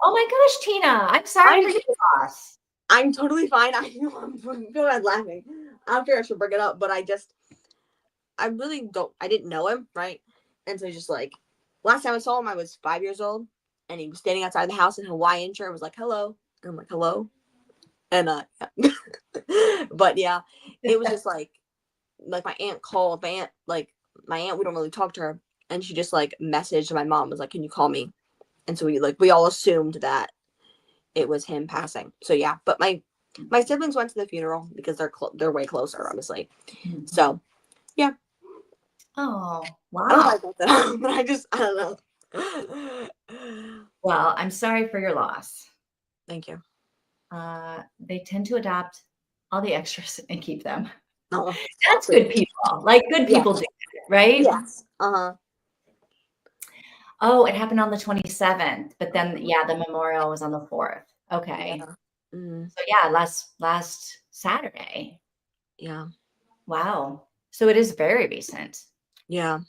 Oh my gosh, Tina, I'm sorry for your loss. I'm totally fine. I know I'm feel bad laughing. After I should bring it up, but I really I didn't know him, right? And so just like, last time I saw him, I was 5 years old, and he was standing outside the house in a Hawaiian shirt, was like, hello. And I'm like, hello. And yeah. But yeah, it was just like my aunt called, my aunt, we don't really talk to her, and she just like messaged my mom, was like, can you call me? And so we all assumed that it was him passing. So yeah, but my siblings went to the funeral because they're way closer, obviously. So yeah, Oh, I don't know why wow. I brought that up, but I don't know. Well, I'm sorry for your loss. Thank you. They tend to adopt all the extras and keep them. Oh, That's good people. Like good yeah. people do it, right? Yes. Uh-huh. Oh, it happened on the 27th, but then yeah, the memorial was on the 4th. Okay. Yeah. Mm, So yeah, last Saturday. yeah. Wow. So it is very recent. Yeah.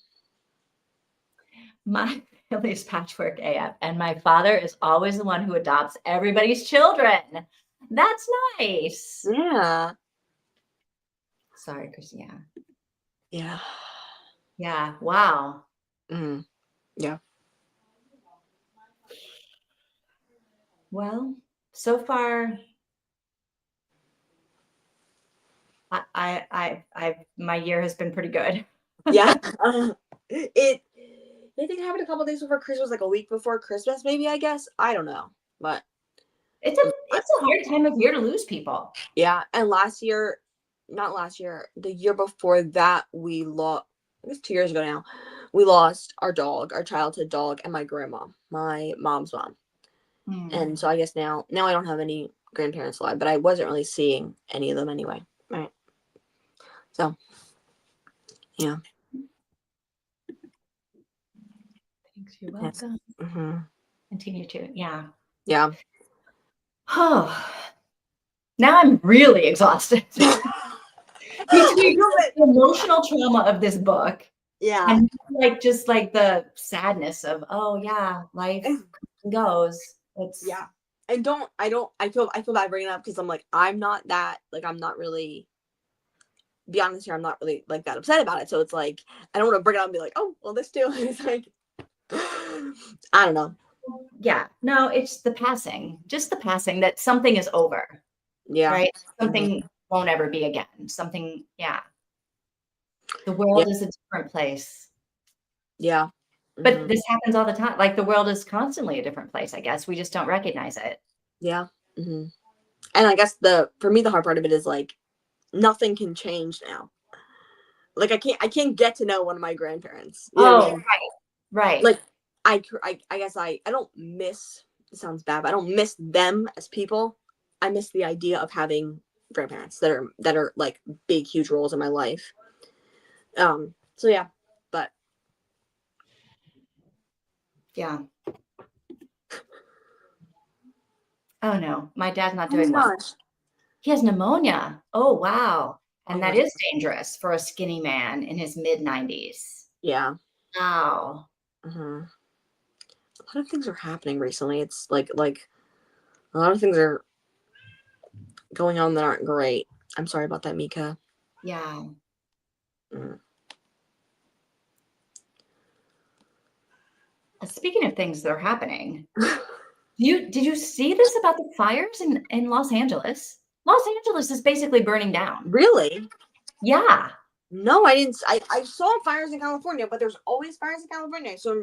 My family is patchwork AF, and my father is always the one who adopts everybody's children. That's nice. Yeah. Sorry, Christina. Yeah. Yeah. Wow. Mm, yeah. Well, so far, my year has been pretty good. Yeah. I think it happened a couple days before Christmas, like a week before Christmas, maybe, I guess. I don't know. But It's a hard time of year to lose people. yeah. And not last year, the year before that, we lost, I guess 2 years ago now, we lost our dog, our childhood dog, and my grandma, my mom's mom. And so I guess now I don't have any grandparents alive, but I wasn't really seeing any of them anyway. Right. So, yeah. Thanks. You're Yes. welcome. Mm-hmm. Continue to. Yeah. Yeah. Oh, now I'm really exhausted. Between the emotional trauma of this book Yeah. and just like the sadness of, oh yeah, life goes. It's Yeah. And I feel bad bringing it up because I'm like, I'm not really, be honest here, I'm not really like that upset about it. So it's like, I don't want to bring it up and be like, oh, well, this too. It's like, I don't know. yeah, no, it's just the passing that something is over, Yeah. right? Mm-hmm. Something won't ever be again. Something, yeah. The Yeah. world is a different place. Yeah. But Mm-hmm. this happens all the time. Like the world is constantly a different place, I guess. We just don't recognize it. Yeah. Mm-hmm. And I guess for me, the hard part of it is like, nothing can change now. Like I can't get to know one of my grandparents. You know what I Oh, mean? right. Like I guess I don't miss, it sounds bad, but I don't miss them as people. I miss the idea of having grandparents that are like big, huge roles in my life. So yeah, but Yeah. Oh no, my dad's not oh my doing well. gosh. He has pneumonia. Oh wow. Oh And that my, is dangerous for a skinny man in his mid 90s. yeah. Wow. Mm-hmm. A lot of things are happening recently. It's like a lot of things are going on that aren't great. I'm sorry about that, Mika. Yeah. Mm. Speaking of things that are happening, did you see this about the fires in Los Angeles? Los Angeles is basically burning down. Really? Yeah. No, I didn't. I saw fires in California, but there's always fires in California. So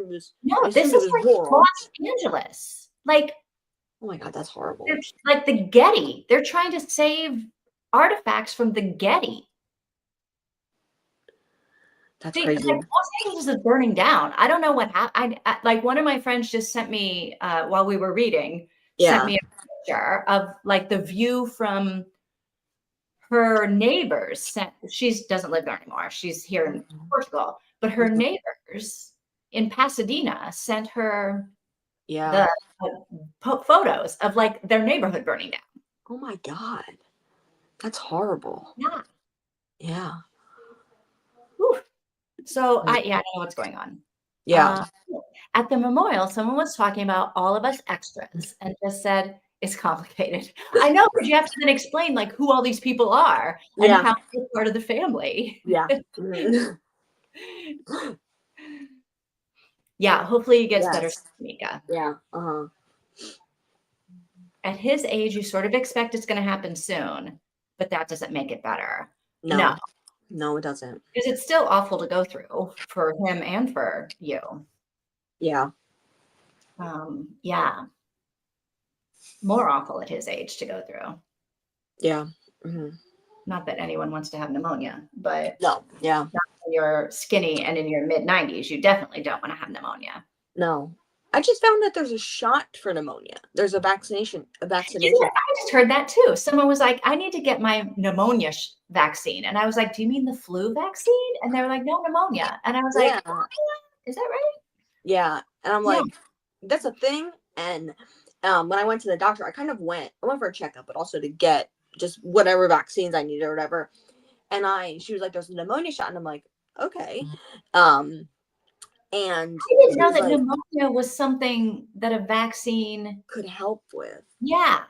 No, I this assumed it is was like rural. Los Angeles. Like, Oh my God, that's horrible. like the Getty. They're trying to save artifacts from the Getty. That's Like crazy. Los Angeles is burning down. I don't know what happened. Like one of my friends just sent me while we were reading, sent me a picture of like the view from her neighbors. She doesn't live there anymore. She's here in Portugal, but her neighbors in Pasadena sent her the photos of like their neighborhood burning down. Oh my God, that's horrible. Yeah. Yeah. Whew. So I don't know what's going on. Yeah. At the memorial, someone was talking about all of us extras and just said it's complicated. I know, but you have to then explain like who all these people are and how they're part of the family. Yeah. Yeah, hopefully he gets better, Mika. Yeah. At his age, you sort of expect it's going to happen soon, but that doesn't make it better. No, it doesn't. Because it's still awful to go through for him and for you. Yeah. Yeah. More awful at his age to go through. Yeah. Not that anyone wants to have pneumonia, but no. Yeah. When you're skinny and in your mid-90s, you definitely don't want to have pneumonia. No. I just found that there's a shot for pneumonia. There's a vaccination. Yeah, I just heard that too. Someone was like, I need to get my pneumonia vaccine. And I was like, do you mean the flu vaccine? And they were like, no, pneumonia. And I was like, oh, is that right? Yeah. And I'm like, that's a thing. And when I went to the doctor, I went for a checkup, but also to get just whatever vaccines I needed or whatever. And she was like, there's a pneumonia shot. And I'm like, okay. And I didn't know that pneumonia was something that a vaccine could help with. Yeah.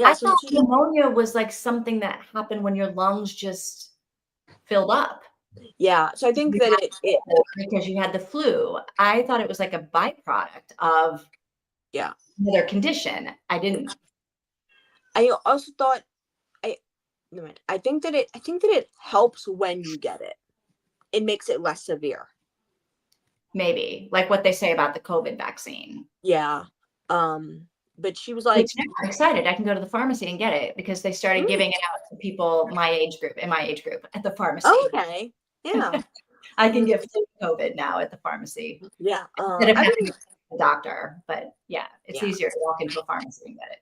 I thought pneumonia was like something that happened when your lungs just filled up. Yeah. So I think that it because you had the flu. I thought it was like a byproduct of another condition. I also thought I think that it helps when you get it. It makes it less severe. Maybe like what they say about the COVID vaccine. Yeah. But she was like, I'm excited. I can go to the pharmacy and get it because they started giving it out to people in my age group at the pharmacy. Oh, okay. Yeah. I can give COVID now at the pharmacy. Yeah. Instead of having to the doctor. But yeah, it's easier to walk into a pharmacy and get it.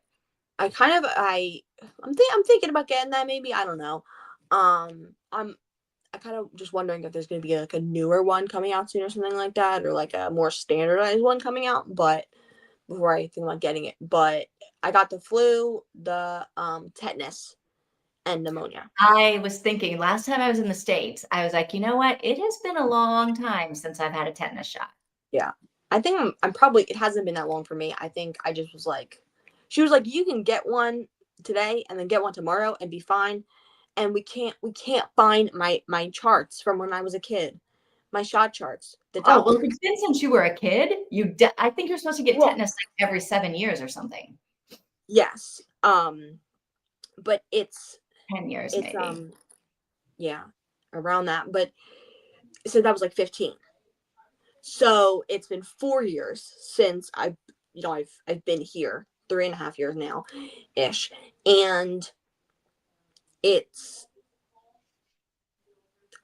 I'm thinking about getting that maybe. I don't know. I'm kind of just wondering if there's going to be like a newer one coming out soon or something like that, or like a more standardized one coming out. But before I think about getting it, but I got the flu, the tetanus, and pneumonic. I was thinking last time I was in the States, I was like, you know what? It has been a long time since I've had a tetanus shot. Yeah. I think I'm probably, it hasn't been that long for me. I think I just was like, she was like, you can get one today and then get one tomorrow and be fine. And we can't find my charts from when I was a kid, my shot charts. Well, it's been since you were a kid. I think you're supposed to get tetanus like every 7 years or something. Yes. But it's 10 years maybe. Yeah, around that. But so that was like 15. So it's been 4 years since I've been here, 3.5 years now, ish, and it's,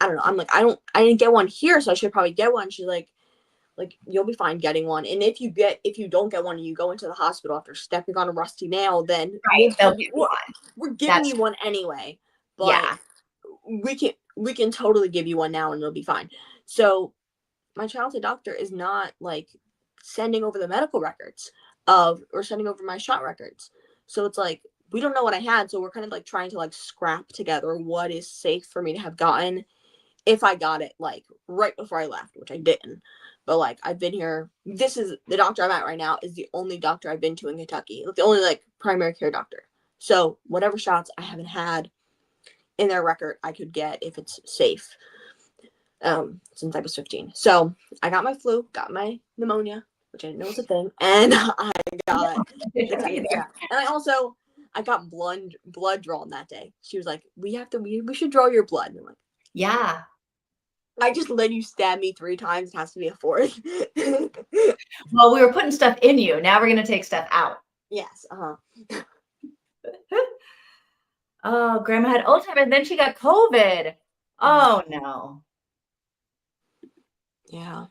I don't know. I'm like, I didn't get one here, so I should probably get one. She's like you'll be fine getting one. And if you don't get one and you go into the hospital after stepping on a rusty nail, then we're giving you one anyway. But we can totally give you one now and it'll be fine. So my childhood doctor is not like sending over the medical records or sending over my shot records. So it's like, we don't know what I had. So we're kind of like trying to like scrap together what is safe for me to have gotten if I got it like right before I left, which I didn't. But like, I've been here. This is the doctor I'm at right now is the only doctor I've been to in Kentucky. Like the only like primary care doctor. So whatever shots I haven't had in their record, I could get if it's safe. Since I was 15. So I got my flu, got my pneumonia, which I didn't know was a thing, and I got the Me tetanus either. shot. And I got blood drawn that day. She was like, we should draw your blood. And I'm like, Yeah. I just let you stab me 3 times. It has to be a 4th. Well, we were putting stuff in you. Now we're going to take stuff out. Yes. Oh, grandma had Alzheimer's and then she got COVID. Oh, no. Yeah.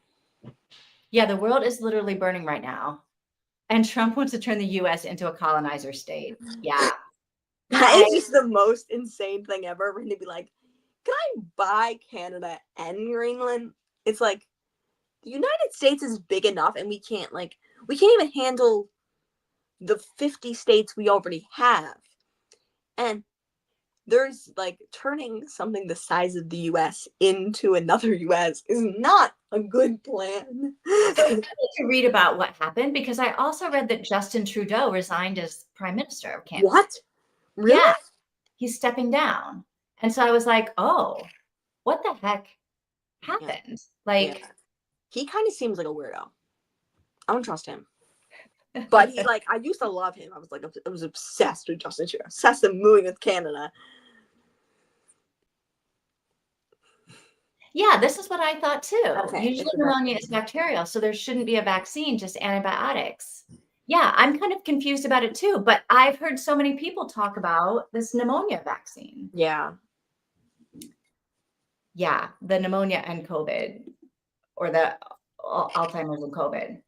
Yeah, the world is literally burning right now. And Trump wants to turn the US into a colonizer state. Yeah. That is just the most insane thing ever. We're going to be like, can I buy Canada and Greenland? It's like, the United States is big enough and we can't even handle the 50 states we already have. And there's like turning something the size of the US into another US is not a good plan. So I need to read about what happened because I also read that Justin Trudeau resigned as Prime Minister of Canada. What? Really? Yeah, he's stepping down. And so I was like, oh, what the heck happened? Like, yeah. He kind of seems like a weirdo. I don't trust him. But he I used to love him. I was obsessed with Justin Trudeau. Obsessed with moving with Canada. yeah, this is what I thought too. Okay, Usually pneumonia is bacterial, so there shouldn't be a vaccine, just antibiotics. Yeah, I'm kind of confused about it too, but I've heard so many people talk about this pneumonia vaccine. Yeah. Yeah, the pneumonia and COVID, or the Alzheimer's and COVID.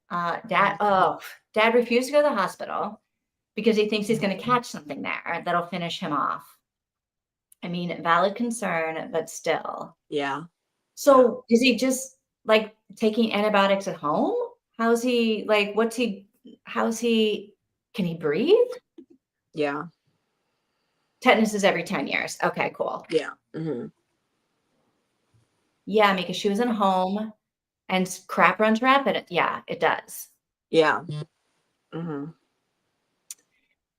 Dad refused to go to the hospital because he thinks he's going to catch something there that'll finish him off. I mean, valid concern, but still. Yeah. So is he just like taking antibiotics at home? How's he like, can he breathe? Yeah. Tetanus is every 10 years. Okay, cool. Yeah. Mm-hmm. Yeah, because she was in home and crap runs rapid. Yeah, it does. Yeah. Mm-hmm.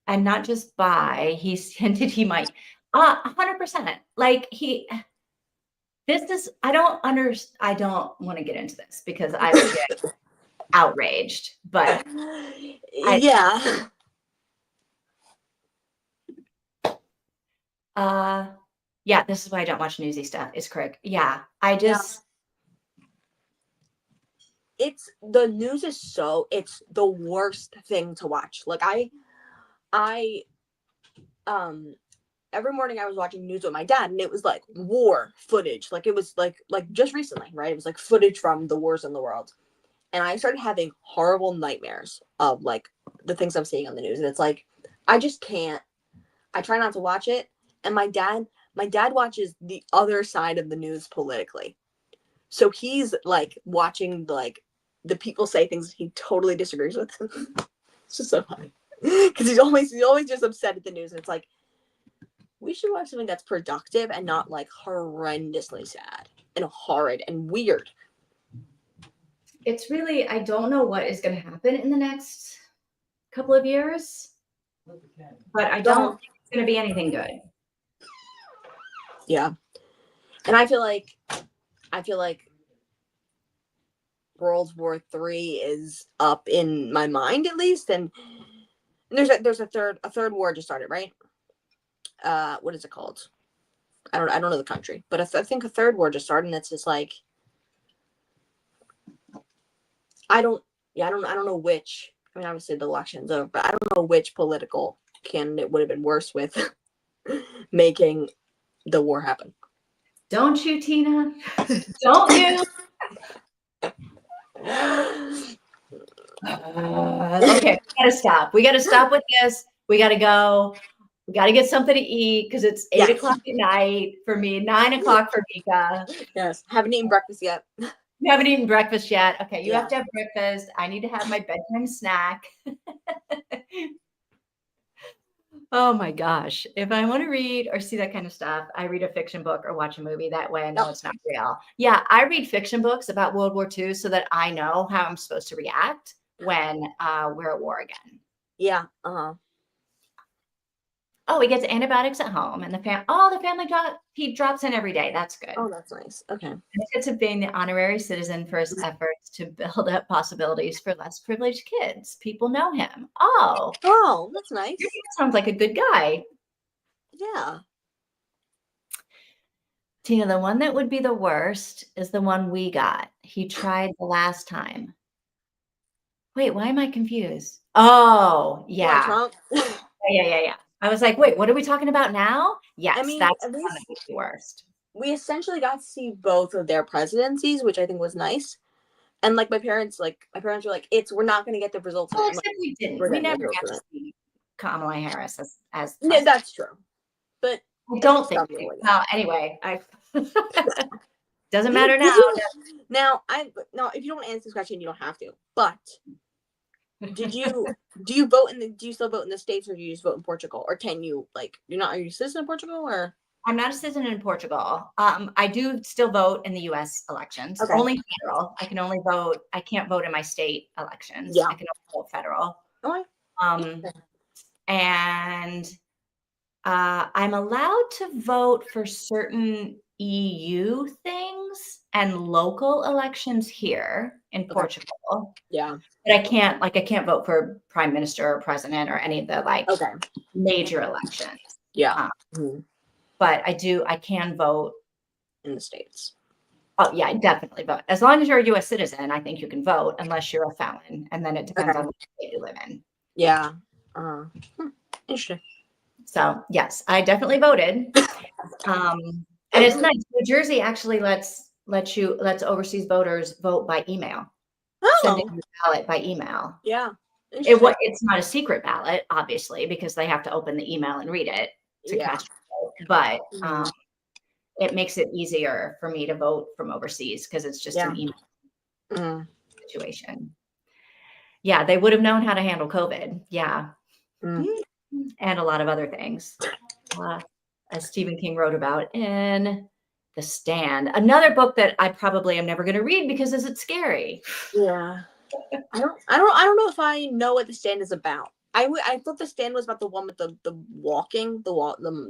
And not just he hinted he might 100%. Like I don't want to get into this because I would get outraged, but yeah. Yeah, this is why I don't watch newsy stuff. It's correct. Yeah, it's the news is it's the worst thing to watch. Like I every morning I was watching news with my dad and it was like war footage. Like it was like just recently, right? It was like footage from the wars in the world. And I started having horrible nightmares of like the things I'm seeing on the news. And it's like, I just can't. I try not to watch it. And my dad watches the other side of the news politically. So he's like watching like the people say things he totally disagrees with. It's just so funny. Because he's always just upset at the news. And it's like, we should watch something that's productive and not like horrendously sad and horrid and weird. It's really, I don't know what is going to happen in the next couple of years, but I don't think it's going to be anything good. Yeah. And I feel like World War III is up in my mind at least. And there's a third war just started, right? What is it called? I don't know the country, but I think a third war just started, and it's just like I don't know which. I mean, obviously the election's over, but I don't know which political candidate would have been worse with making the war happen. Don't you, Tina? Don't you? Okay, we gotta stop. We gotta stop with this. We gotta go. We gotta get something to eat because it's 8 o'clock at night for me, 9 o'clock for Mika. Yes, haven't eaten breakfast yet. You haven't eaten breakfast yet. Okay, you have to have breakfast. I need to have my bedtime snack. Oh my gosh. If I want to read or see that kind of stuff, I read a fiction book or watch a movie. That way I know it's not real. Yeah, I read fiction books about World War II so that I know how I'm supposed to react when we're at war again. Yeah. Oh, he gets antibiotics at home, and the family he drops in every day. That's good. Oh, that's nice. Okay. Benefits of being the honorary citizen for his efforts to build up possibilities for less privileged kids. People know him. Oh, That's nice. sounds like a good guy. Yeah. Tina, the one that would be the worst is the one we got. He tried the last time. Wait, why am I confused? Oh, yeah. Trump. Yeah. I was like, wait, what are we talking about now? Yes, I mean, that's at the one that least would be worst. we essentially got to see both of their presidencies, which I think was nice. And like my parents were like, we're not going to get the results. Well, I'm like, except we didn't. we're We getting the never results got of to it. see Kamala Harris as Yeah, president. that's true. But I don't think we. Well, anyway, doesn't matter now. Now, if you don't answer this question, you don't have to. But do you vote do you still vote in the States, or do you just vote in Portugal? Or can you, like, are you a citizen of Portugal, or? I'm not a citizen in Portugal. I do still vote in the U.S. elections. Okay. Only federal. I can only vote. I can't vote in my state elections. Yeah. I can only vote federal. Okay. And I'm allowed to vote for certain EU things and local elections here in Portugal. Yeah. But I can't vote for prime minister or president or any of the major elections. Yeah. But I can vote in the States. Oh yeah, I definitely vote. As long as you're a U.S. citizen, I think you can vote unless you're a felon. And then it depends on what state you live in. Yeah. Interesting. So yes, I definitely voted. And it's nice. New Jersey actually lets overseas voters vote by email. Send in your ballot by email. Yeah. It's not a secret ballot, obviously, because they have to open the email and read it to cast your vote. But it makes it easier for me to vote from overseas because it's just an email situation. Yeah, they would have known how to handle COVID. Yeah. And a lot of other things. As Stephen King wrote about in The Stand, another book that I probably am never going to read because is it scary? Yeah. I don't know if I know what The Stand is about. I thought The Stand was about the one with the walking,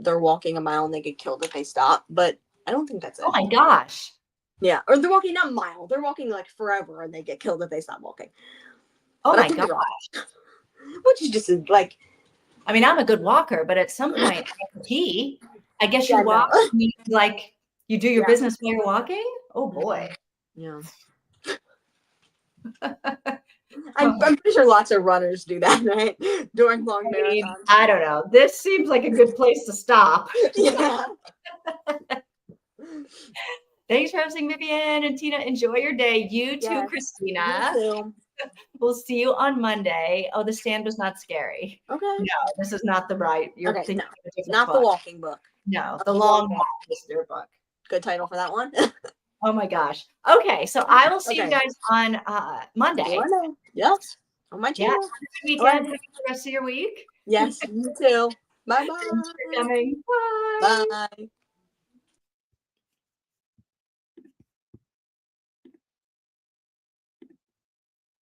they're walking a mile and they get killed if they stop, but I don't think that's it. Oh my gosh. Yeah, or they're walking not a mile, they're walking like forever and they get killed if they stop walking. Oh my gosh. Which is just like, I mean, I'm a good walker, but at some point, I guess you walk, you do your business while you're walking. Oh boy. Yeah. I'm pretty sure lots of runners do that, right? During long marathons. I don't know. This seems like a good place to stop. Yeah. Thanks for hosting, Vivian and Tina. Enjoy your day. You too, Christina. You too. We'll see you on Monday. Oh, The Stand was not scary. Okay. No, this is not the right. You're thinking of a different book. The walking book. No, The Long Walk is their book. Good title for that one. Oh my gosh. Okay, so I will see you guys on Monday. Yes. On my channel. Have a good weekend. Have a good rest of your week. Yes, you too. Bye-bye. Thanks for coming. Bye. Bye.